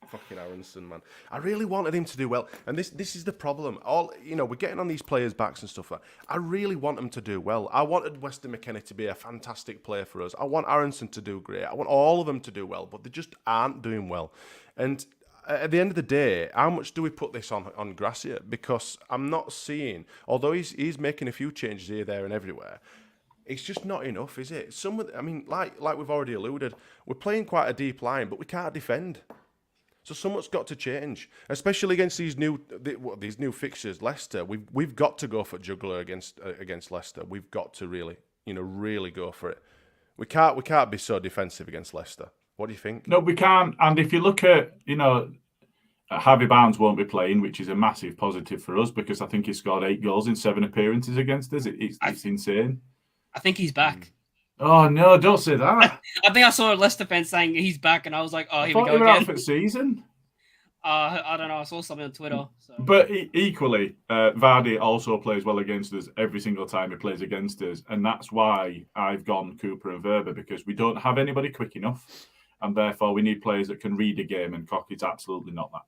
fucking Aronson, man. I really wanted him to do well, and this is the problem. We're getting on these players' backs and stuff. I really want them to do well. I wanted Weston McKennie to be a fantastic player for us. I want Aronson to do great. I want all of them to do well, but they just aren't doing well. And at the end of the day, how much do we put this on Gracia? Because I'm not seeing, although he's making a few changes here, there, and everywhere, it's just not enough, is it? Like we've already alluded, we're playing quite a deep line, but we can't defend. So somewhat's got to change, especially against these new fixtures. Leicester, we've got to go for juggler against Leicester. We've got to really go for it. We can't be so defensive against Leicester. What do you think? No, we can't. And if you look at, Harvey Barnes won't be playing, which is a massive positive for us because I think he scored 8 goals in 7 appearances against us. It's insane. I think he's back. Oh, no, don't say that. I think I saw a Leicester fan saying he's back, and I was like, oh, here we go again. again. Out for the season. I don't know. I saw something on Twitter. So. But equally, Vardy also plays well against us every single time he plays against us. And that's why I've gone Cooper and Verba, because we don't have anybody quick enough. And therefore, we need players that can read a game, and Cock is absolutely not that.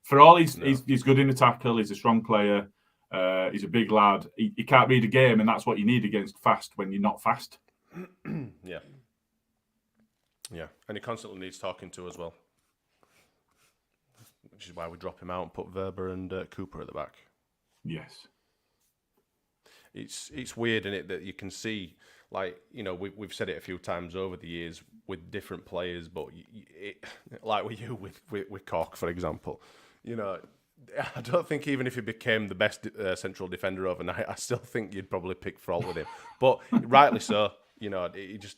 For all, he's good in the tackle. He's a strong player. He's a big lad. He can't read a game, and that's what you need against fast when you're not fast. Yeah. And he constantly needs talking to as well, which is why we drop him out and put Verba and Cooper at the back. Yes. It's weird, isn't it, that you can see, we've said it a few times over the years with different players, but like with you with Cork, for example, I don't think even if he became the best central defender overnight, I still think you'd probably pick fault with him. But rightly so, he's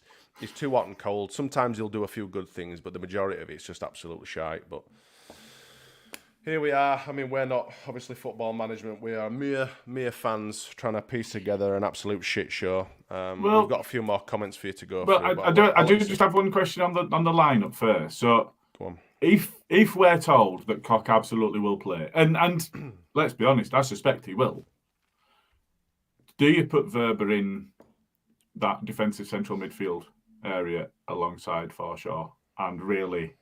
too hot and cold. Sometimes he'll do a few good things, but the majority of it's just absolute shite. But here we are. I mean, we're not obviously football management. We are mere fans trying to piece together an absolute shit show. We've got a few more comments for you to go through. I do just have one question on the lineup first. So, go on. if we're told that Koch absolutely will play, and let's be honest, I suspect he will. Do you put Verber in that defensive central midfield area alongside Forshaw and really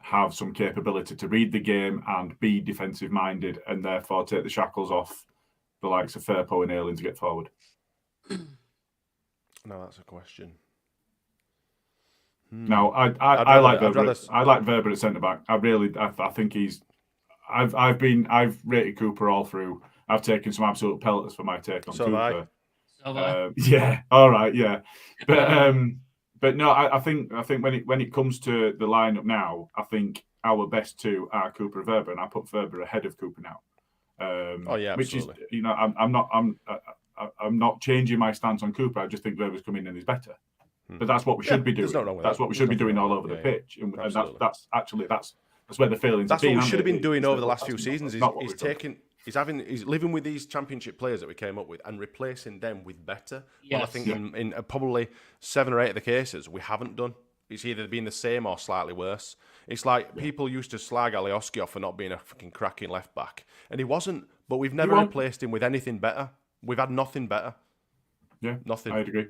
have some capability to read the game and be defensive minded, and therefore take the shackles off the likes of Firpo and Ayling to get forward? No, that's a question. No, I like Verber. I like Verber at centre back. I think he's. I've rated Cooper all through. I've taken some absolute pelters for my take on Cooper. Yeah, all right, yeah, but no, I think when it comes to the lineup now, I think our best two are Cooper and Verber, and I put Verber ahead of Cooper now. Which is, I'm not changing my stance on Cooper. I just think Verber's coming in is better. But that's what we should be doing. That's what we should be doing all over the pitch, and that's where the failings. That's what we should have been doing over the last few seasons. He's living with these championship players that we came up with and replacing them with better. Yes. Well, I think in probably 7 or 8 of the cases we haven't done. It's either been the same or slightly worse. It's like people used to slag Alioski off for not being a fucking cracking left back, and he wasn't. But we've never replaced him with anything better. We've had nothing better. Yeah, nothing. I'd agree.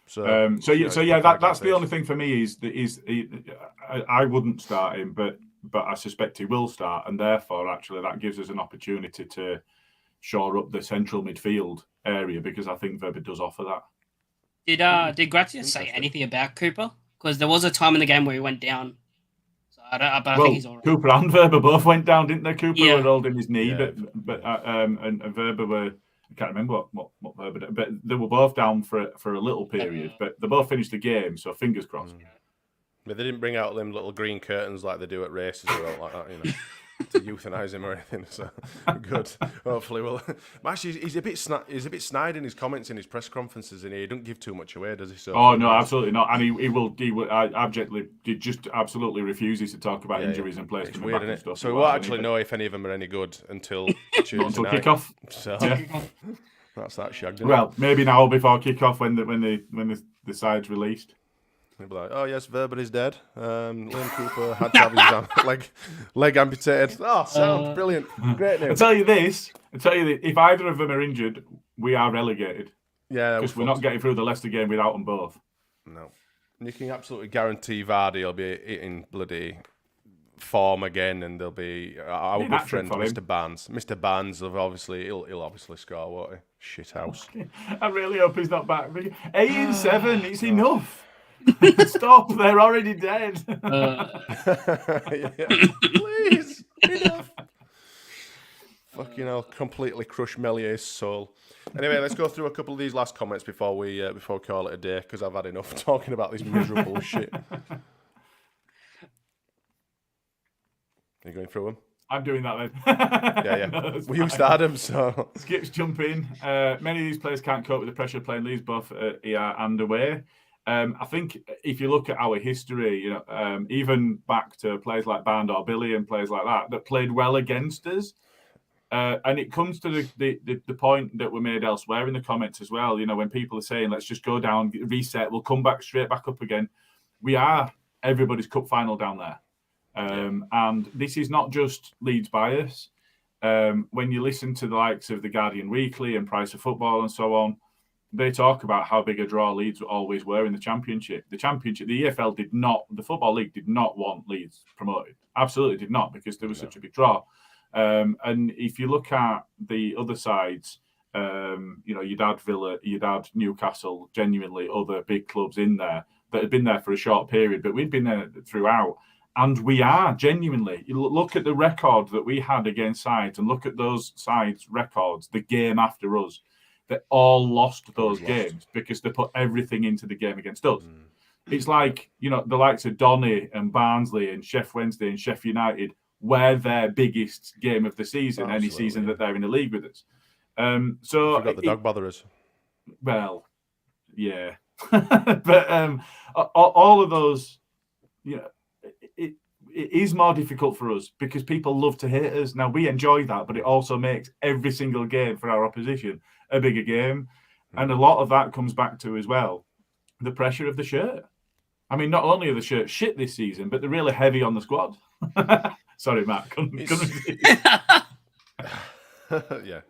So that's the only thing for me I wouldn't start him, but I suspect he will start, and therefore actually that gives us an opportunity to shore up the central midfield area, because I think Verber does offer that. Did Grazia say anything about Cooper? Because there was a time in the game where he went down. So I think he's all right. Cooper and Verber both went down, didn't they? Cooper was holding his knee, but and Verber were. I can't remember what Verber did, but they were both down for a little period. But they both finished the game, so fingers crossed. But they didn't bring out them little green curtains like they do at races or like that, to euthanize him or anything. So good. Hopefully, actually, he's a bit snide in his comments in his press conferences, and he doesn't give too much away, does he? So no, absolutely not. And he will abjectly, he just absolutely refuses to talk about injuries and players coming back and stuff. So we won't actually know if any of them are any good until Tuesday night. Kick-off. So that's that shag. Well, maybe now before kick-off when the side's released. They'll be like, oh yes, Verber is dead. Liam Cooper had to have his leg amputated. Oh, sound brilliant. Great news. I'll tell you this, if either of them are injured, we are relegated. Yeah. Because we're not getting through the Leicester game without them both. No. And you can absolutely guarantee Vardy will be in bloody form again, and there'll be our good friend Mr. Barnes. Mr. Barnes will he'll obviously score, won't he? Shit house. I really hope he's not back. 8-7, it's enough. Stop! They're already dead. Please, enough. Fucking hell! Completely crush Melier's soul. Anyway, let's go through a couple of these last comments before we call it a day, because I've had enough talking about this miserable shit. Are you going through them? I'm doing that then. Yeah. No, we used Adam, so Skip's jumping. Many of these players can't cope with the pressure of playing Leeds both here and away. I think if you look at our history, even back to players like Band or Billy and players like that played well against us, and it comes to the point that we made elsewhere in the comments as well. When people are saying, "Let's just go down, reset, we'll come back straight back up again." We are everybody's cup final down there, and this is not just Leeds bias. When you listen to the likes of the Guardian Weekly and Price of Football and so on, they talk about how big a draw Leeds always were in the Championship. The EFL did not, the Football League did not want Leeds promoted. Absolutely did not, because there was such a big draw. And if you look at the other sides, you'd add Villa, you'd add Newcastle, genuinely other big clubs in there that had been there for a short period, but we'd been there throughout. And we are genuinely, you look at the record that we had against sides and look at those sides' records, the game after us. They all lost those games because they put everything into the game against us. It's like, the likes of Donny and Barnsley and Sheff Wednesday and Sheff United were their biggest game of the season, any season that they're in the league with us. So you've got the dog botherers. Well, yeah. But all of those, it is more difficult for us because people love to hate us. Now, we enjoy that, but it also makes every single game for our opposition a bigger game. And a lot of that comes back to, as well, the pressure of the shirt. I mean, not only are the shirts shit this season, but they're really heavy on the squad. Sorry, Matt. Yeah.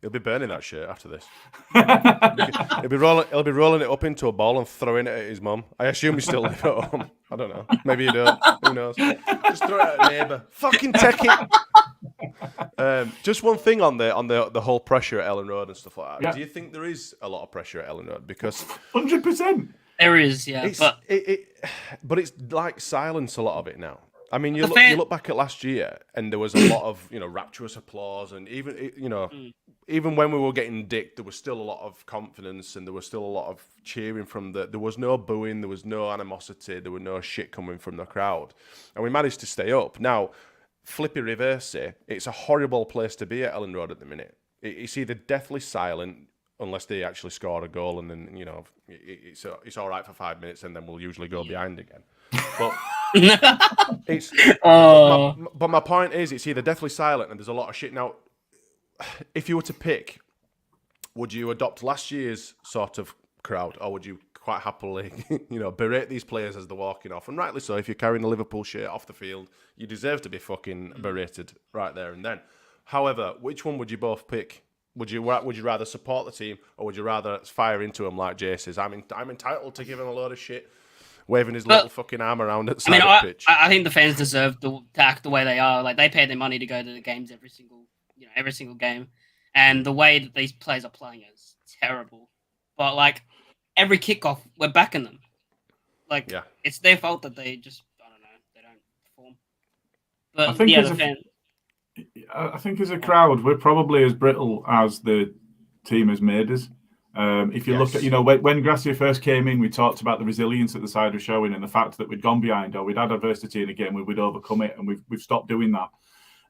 He'll be burning that shirt after this. He'll be rolling it up into a ball and throwing it at his mum. I assume he still live at home. I don't know. Maybe you don't. Who knows? Just throw it at a neighbour. Fucking take it. Just one thing on the whole pressure at Ellen Road and stuff like that. Yeah. Do you think there is a lot of pressure at Ellen Road? Because 100%. There is, yeah. But it's like silence, a lot of it now. I mean, you look back at last year, and there was a lot of rapturous applause, and even when we were getting dicked, there was still a lot of confidence, and there was still a lot of cheering from there was no booing, there was no animosity, there was no shit coming from the crowd, and we managed to stay up. Now, flippy reverse, it's a horrible place to be at Ellen Road at the minute. It's either deathly silent unless they actually score a goal, and then it's all right for 5 minutes, and then we'll usually go behind again. But but my point is, it's either deathly silent and there's a lot of shit. Now, if you were to pick, would you adopt last year's sort of crowd, or would you quite happily, berate these players as they're walking off? And rightly so. If you're carrying a Liverpool shirt off the field, you deserve to be fucking berated right there and then. However, which one would you both pick? Would you rather support the team, or would you rather fire into them like Jay says? I'm entitled to give him a load of shit, waving his little fucking arm around at the side of the pitch. I think the fans deserve to act the way they are. Like, they pay their money to go to the games every single game, and the way that these players are playing is terrible. But like every kickoff, we're backing them. Like, it's their fault that they just they don't perform. But I think as a crowd, we're probably as brittle as the team has made us. If you look at, when Gracia first came in, we talked about the resilience that the side was showing, and the fact that we'd gone behind, or we'd had adversity in a game, we'd overcome it, and we've stopped doing that.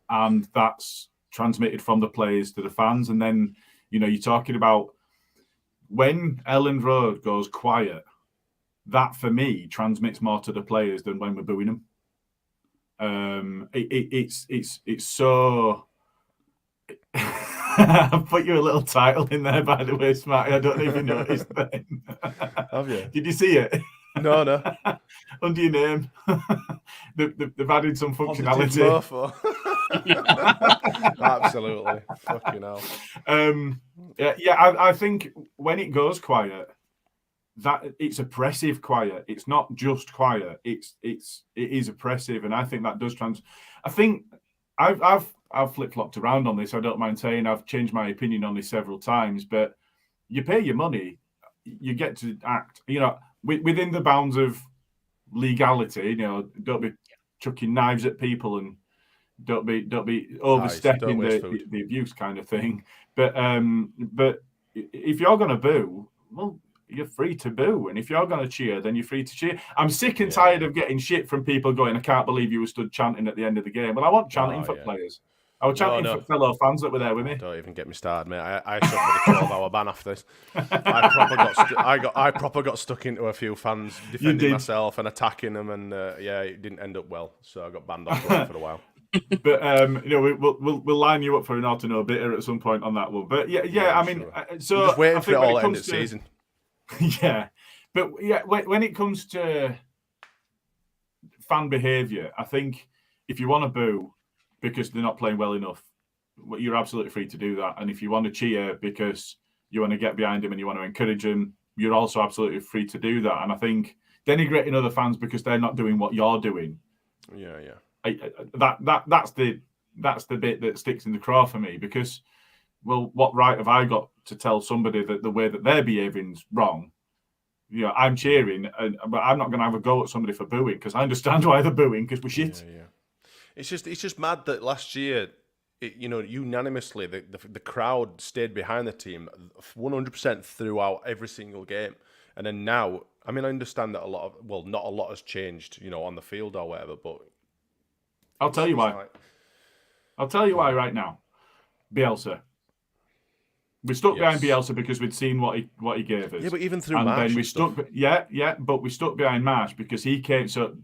And that's transmitted from the players to the fans. And then, you're talking about when Ellen Road goes quiet, that for me transmits more to the players than when we're booing them. It's so. I've put you a little title in there, by the way, Smarty. I don't even notice then. Have you? Did you see it? No. Under your name. They've added some functionality. Absolutely. Fucking hell. I think when it goes quiet, that it's oppressive quiet. It's not just quiet. It is oppressive, and I think that does I think I've flip-flopped around on this. I don't mind saying I've changed my opinion on this several times, but you pay your money, you get to act, within the bounds of legality. Don't be chucking knives at people, and don't be overstepping the abuse kind of thing. But if you're going to boo, well, you're free to boo, and if you're going to cheer, then you're free to cheer. I'm sick and tired of getting shit from people going, "I can't believe you were stood chanting at the end of the game." Well, I want chanting for players. I was chanting for fellow fans that were there with me. Don't even get me started, mate. I suffered a 12-hour ban after this. I proper got stuck into a few fans defending myself and attacking them, and it didn't end up well. So I got banned off for a while. But we'll line you up for an auto no bitter at some point on that one. But I mean, sure. So I'm just waiting I for it all to end of season. But when it comes to fan behaviour, I think if you want to boo because they're not playing well enough, you're absolutely free to do that. And if you want to cheer because you want to get behind them and you want to encourage them, you're also absolutely free to do that. And I think denigrating other fans because they're not doing what you're doing, that's the bit that sticks in the craw for me. Because, well, what right have I got to tell somebody that the way that they're behaving's wrong? I'm cheering, but I'm not going to have a go at somebody for booing, because I understand why they're booing, because we're shit. Yeah. It's just mad that last year, unanimously, the crowd stayed behind the team 100% throughout every single game. And then now, I mean, I understand that not a lot has changed, on the field or whatever, but... I'll tell you why. I'll tell you why right now. Bielsa. We stuck behind Bielsa because we'd seen what he gave us. Yeah, but even through Marsh, then we stuck. But we stuck behind Marsh because he came. So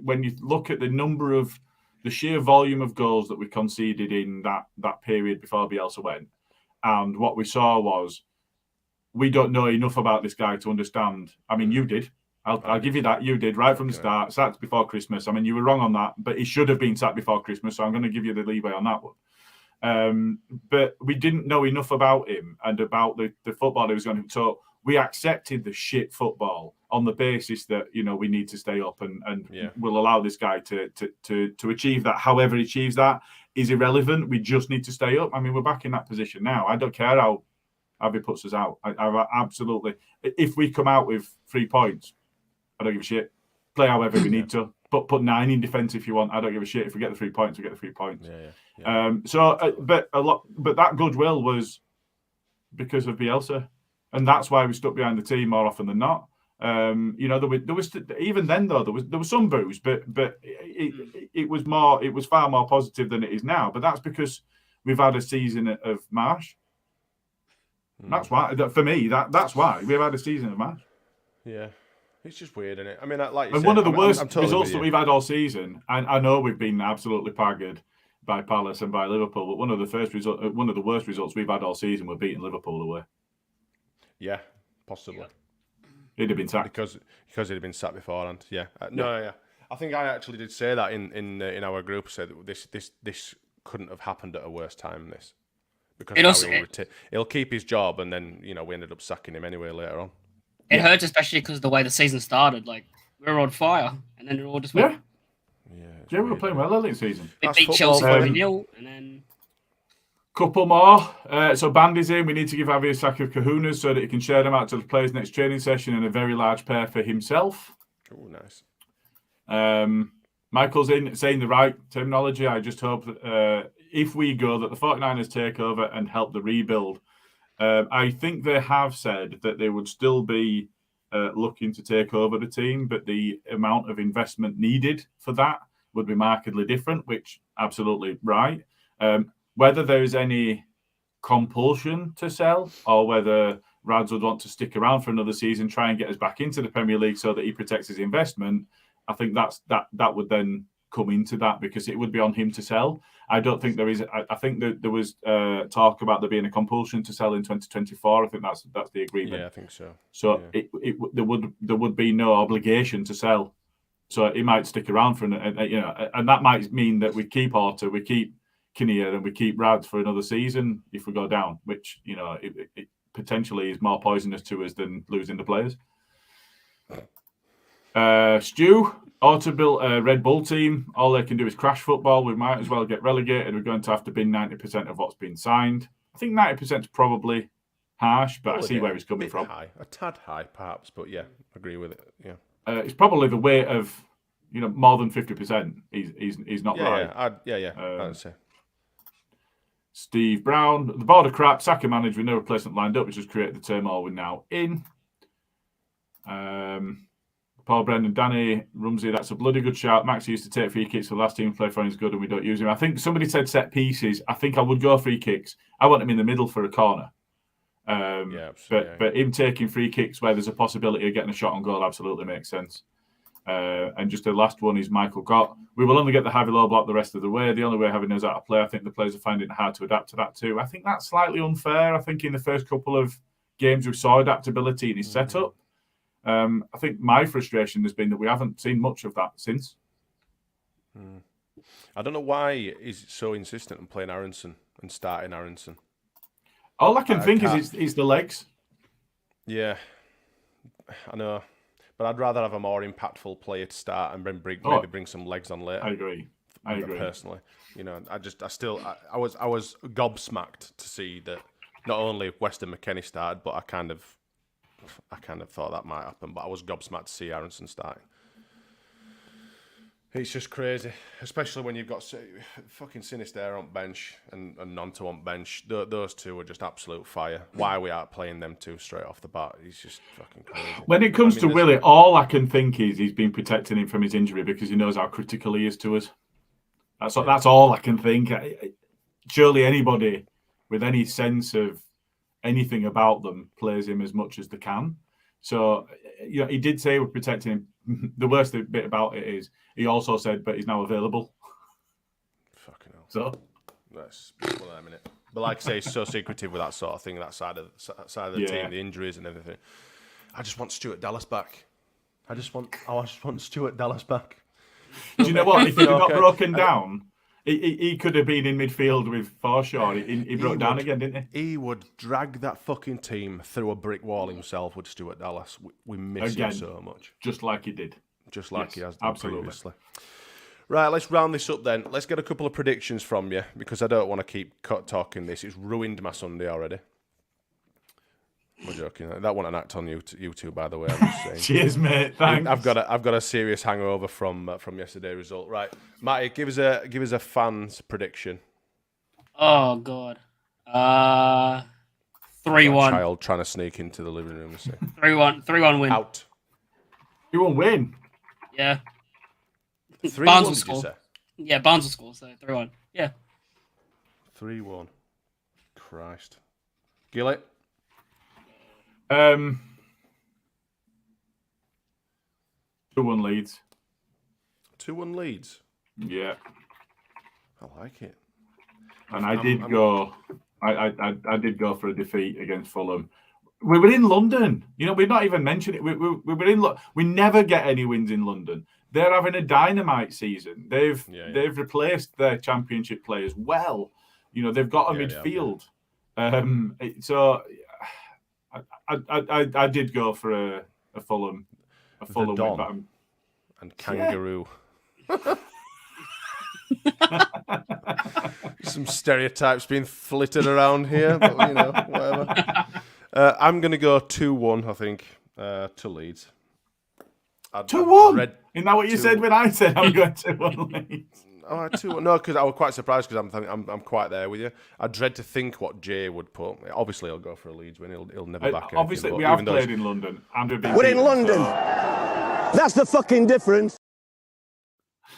when you look at the sheer volume of goals that we conceded in that period before Bielsa went, and what we saw was we don't know enough about this guy to understand. I mean, you did. I'll give you that. You did right from the start. Sacked before Christmas. I mean, you were wrong on that, but he should have been sacked before Christmas. So I'm going to give you the leeway on that one. But we didn't know enough about him and about the football he was going to. So we accepted the shit football on the basis that we need to stay up and we'll allow this guy to achieve that. However he achieves that is irrelevant. We just need to stay up. I mean, we're back in that position now. I don't care how he puts us out. I absolutely. If we come out with 3 points, I don't give a shit. Play however we need to. But put 9 in defence if you want. I don't give a shit. If we get the 3 points, we get the 3 points. But that goodwill was because of Bielsa, and that's why we stuck behind the team more often than not. There was even then though there was some boos, but it was far more positive than it is now. But that's because we've had a season of Marsh. That's why for me that's why we've had a season of Marsh. Yeah. It's just weird, isn't it? I mean, like you and said, one of the worst totally results that we've had all season, and I know we've been absolutely paggered by Palace and by Liverpool, but one of the worst results we've had all season were beating Liverpool away. Yeah, possibly. He'd have been sacked because he'd have been sacked beforehand. Yeah, yeah. I think I actually did say that in our group. Said that this couldn't have happened at a worse time. This because he'll keep his job, and then we ended up sacking him anyway later on. It hurts, especially because the way the season started. Like, we were on fire, and then it all just went. Yeah, we were playing well early in the season. We beat Chelsea 4-0, and then. Couple more. So Bandy's in. We need to give Javier a sack of kahunas so that he can share them out to the players next training session and a very large pair for himself. Oh, nice. Michael's in, saying the right terminology. I just hope that if we go, that the 49ers take over and help the rebuild. I think they have said that they would still be looking to take over the team, but the amount of investment needed for that would be markedly different, which absolutely right. Whether there is any compulsion to sell or whether Rads would want to stick around for another season, try and get us back into the Premier League so that he protects his investment, I think that would then come into that because it would be on him to sell. I don't think there is. I think that there was talk about there being a compulsion to sell in 2024. I think that's the agreement. Yeah, I think so. So there would be no obligation to sell. So he might stick around for and that might mean that we keep Horta, we keep Kinnear, and we keep Rads for another season if we go down, which it potentially is more poisonous to us than losing the players. Stu, Horta built a Red Bull team. All they can do is crash football. We might as well get relegated. We're going to have to bin 90% of what's been signed. I think 90% is probably harsh, but I see where he's coming from. High. A tad high, perhaps, but yeah, agree with it. Yeah, it's probably the weight of more than 50%. He's not right. Yeah. I'd say. Steve Brown, the board of crap, Saka managed with no replacement lined up, which has created the turmoil we're now in. Paul Brendan, Danny Rumsey, that's a bloody good shout. Max used to take free kicks for the last team play for him is good and we don't use him. I think somebody said set pieces. I think I would go free kicks. I want him in the middle for a corner. But him taking free kicks where there's a possibility of getting a shot on goal absolutely makes sense. And just the last one is Michael Gott. We will only get the heavy low block the rest of the way. The only way having us out of play, I think the players are finding it hard to adapt to that too. I think that's slightly unfair. I think in the first couple of games we saw adaptability in his setup. I think my frustration has been that we haven't seen much of that since. I don't know why he's so insistent on playing Aronson and starting Aronson. All I can think is the legs. Yeah, I know. But I'd rather have a more impactful player to start and maybe bring some legs on later. I agree. Personally, I was gobsmacked to see that not only Weston McKennie started, but I kind of thought that might happen. But I was gobsmacked to see Aronson starting. It's just crazy, especially when you've got fucking Sinister on bench and Nonto on bench. Those two are just absolute fire. Why we aren't playing them two straight off the bat? He's just fucking crazy. When it comes to Willie, all I can think is he's been protecting him from his injury because he knows how critical he is to us. That's all I can think. Surely anybody with any sense of anything about them plays him as much as they can. So he did say we're protecting him. The worst bit about it is he also said, but he's now available. Fucking hell. So that's one of them, innit? But like I say, it's so secretive with that sort of thing, that side of the team, the injuries and everything. I just want Stuart Dallas back. I just want Stuart Dallas back. Do you know what? If he got Okay. broken down, he could have been in midfield with Forshaw. He broke down again, didn't he? He would drag that fucking team through a brick wall himself with Stuart Dallas. We miss Again. him so much. Just like he did. Just like Yes, he has done absolutely. previously. Right, let's round this up then. Let's get a couple of predictions from you because I don't want to keep talking this. It's ruined my Sunday already. I'm joking. That wasn't an act on you two, by the way. I'm just saying. Cheers, mate. Thanks. I've got a serious hangover from yesterday's result. Right, Matty, give us a fan's prediction. Oh God. 3-1. Child trying to sneak into the living room. 3-1 win. Out. You won't win. Yeah. 3-1, Barnes will did you score. say? Yeah, Barnes will score, so 3-1. Yeah. 3-1. Christ. Gilly? 2-1 Leeds. 2-1 Leeds. Yeah. I like it. And I did go for a defeat against Fulham. We were in London. You know, we've not even mentioned it. We were in. We never get any wins in London. They're having a dynamite season. They've replaced their championship players well. You know, they've got a midfield. So I did go for a Fulham win. But and Kangaroo. Some stereotypes being flitted around here, but you know, whatever. I'm going to go 2-1, I think, to Leeds. 2-1? Isn't that what you said when I said I'm going 2-1 Leeds? Oh, 2-1. No, because I was quite surprised because I'm quite there with you. I dread to think what Jay would put. Obviously, he'll go for a Leeds win. He'll never back anything. Obviously, we have played in London. We're in London. That's the fucking difference.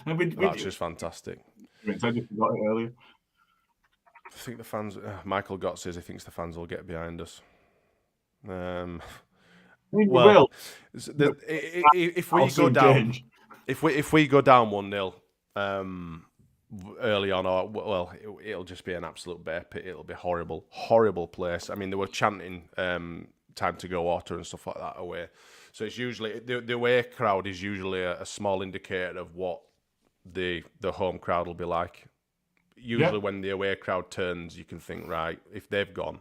That's just fantastic. I just forgot it earlier. I think the fans. Michael Gott says he thinks the fans will get behind us. We will. If we go down, if we go down 1-0 early on, it'll just be an absolute bear pit. It'll be horrible place. I mean, they were chanting time to go water and stuff like that away. So it's usually the away crowd is usually a small indicator of what the home crowd will be like. Usually, when the away crowd turns, you can think, right, if they've gone,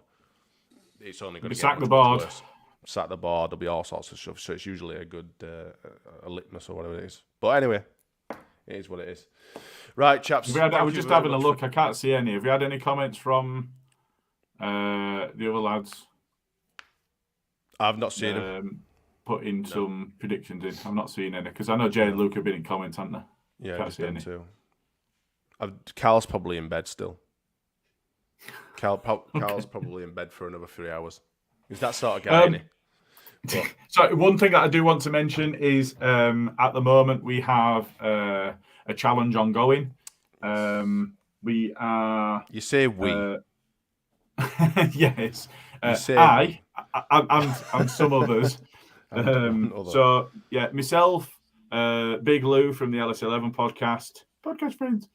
it's only going to sack the board. Sack the board. There'll be all sorts of stuff. So it's usually a good a litmus or whatever it is. But anyway, it is what it is. Right, chaps. I was just having a look. I can't see any. Have you had any comments from the other lads? I've not seen them. Putting some predictions in. I've not seen any because I know Jay and Luke have been in comments, haven't they? Yeah, I've been too. Carl's probably in bed still. Carl's probably in bed for another 3 hours. He's that sort of guy, isn't he? So one thing that I do want to mention is at the moment we have a challenge ongoing. We are. You say we. Yes. You say I and some others. So yeah, myself, Big Lou from the LS11 podcast friends,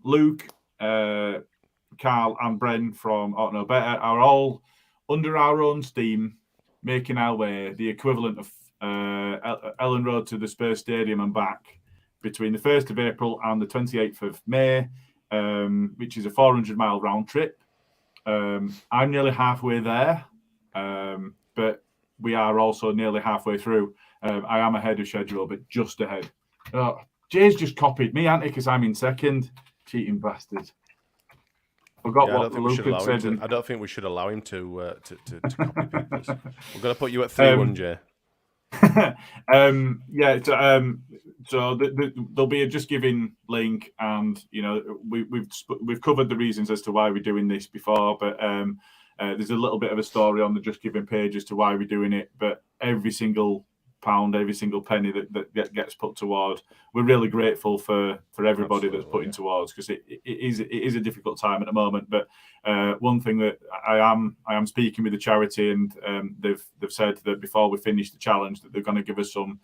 Luke, Carl and Bren from Ought to Know Better are all under our own steam, making our way the equivalent of Ellen Road to the Spurs Stadium and back between the 1st of April and the 28th of May, which is a 400-mile round trip. I'm nearly halfway there, but we are also nearly halfway through. I am ahead of schedule, but just ahead. Jay's just copied me, hasn't he? Because I'm in second. Cheating bastard. Forgot what Luke had said. I don't think we should allow him to copy people. We're going to put you at 3-1, Jay. So there'll be a Just Giving link, and you know we've covered the reasons as to why we're doing this before, but there's a little bit of a story on the Just Giving page as to why we're doing it. But every single pound, every single penny that gets put toward, we're really grateful for everybody that's putting towards, because it is a difficult time at the moment. But one thing that I am speaking with the charity, and they've said that before we finish the challenge that they're going to give us some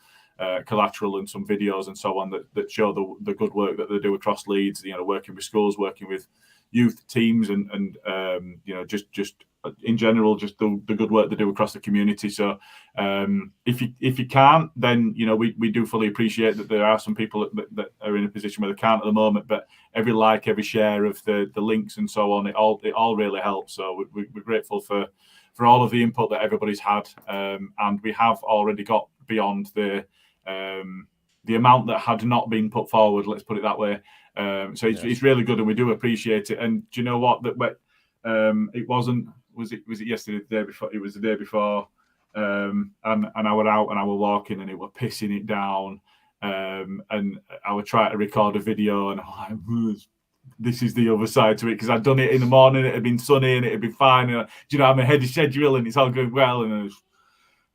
collateral and some videos and so on that show the good work that they do across Leeds. You know, working with schools, working with youth teams, and you know, just in general, just the good work they do across the community. So if you can't, then we do fully appreciate that there are some people that are in a position where they can't at the moment. But every like, every share of the links and so on, it all really helps. So we're grateful for all of the input that everybody's had, and we have already got beyond the amount that had not been put forward. Let's put it that way. So it's really good, and we do appreciate it. And do you know what? It wasn't. Was it yesterday? The day before? It was the day before. And I were out and I were walking, and it were pissing it down. And I would try to record a video, and I'm like, this is the other side to it, because I'd done it in the morning. It had been sunny and it had been fine. And, I'm ahead of schedule and it's all going well. And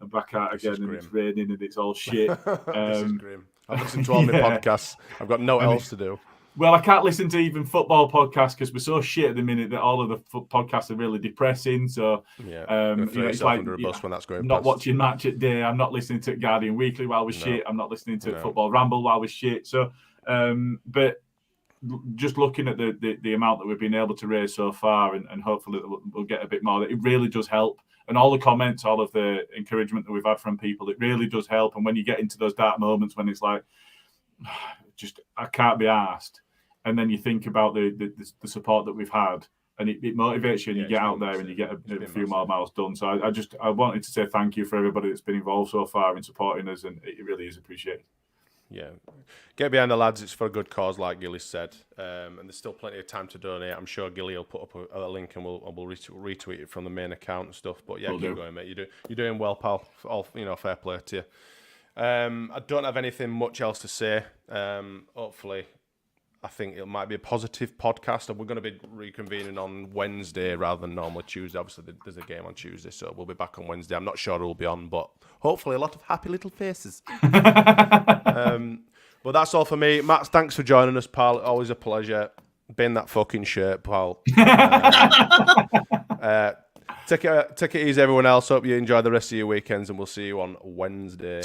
I'm back out again, and it's raining and it's all shit. This is grim. I've listened to all my podcasts. I've got no else to do. Well, I can't listen to even football podcasts because we're so shit at the minute that all of the podcasts are really depressing. So, it's like under a bus when that's going. Not watching Match at Day. I'm not listening to Guardian Weekly while we're shit. I'm not listening to Football Ramble while we're shit. So, but just looking at the amount that we've been able to raise so far, and hopefully we'll get a bit more. It really does help. And all the comments, all of the encouragement that we've had from people, it really does help. And when you get into those dark moments when it's like, just I can't be asked, and then you think about the support that we've had, and it motivates you, and you get out there and you get a few more miles done. So I wanted to say thank you for everybody that's been involved so far in supporting us, and it really is appreciated. Yeah, get behind the lads. It's for a good cause, like Gilly said, and there's still plenty of time to donate. I'm sure Gilly will put up a link, and we'll retweet it from the main account and stuff. But yeah, keep going, mate. You're doing well, pal. All fair play to you. I don't have anything much else to say. Hopefully, I think it might be a positive podcast, and we're going to be reconvening on Wednesday rather than normally Tuesday. Obviously, there's a game on Tuesday, so we'll be back on Wednesday. I'm not sure who'll be on, but hopefully a lot of happy little faces. But that's all for me. Matt, thanks for joining us, pal. Always a pleasure. Bin that fucking shirt, pal. Take it easy, everyone else. Hope you enjoy the rest of your weekends, and we'll see you on Wednesday.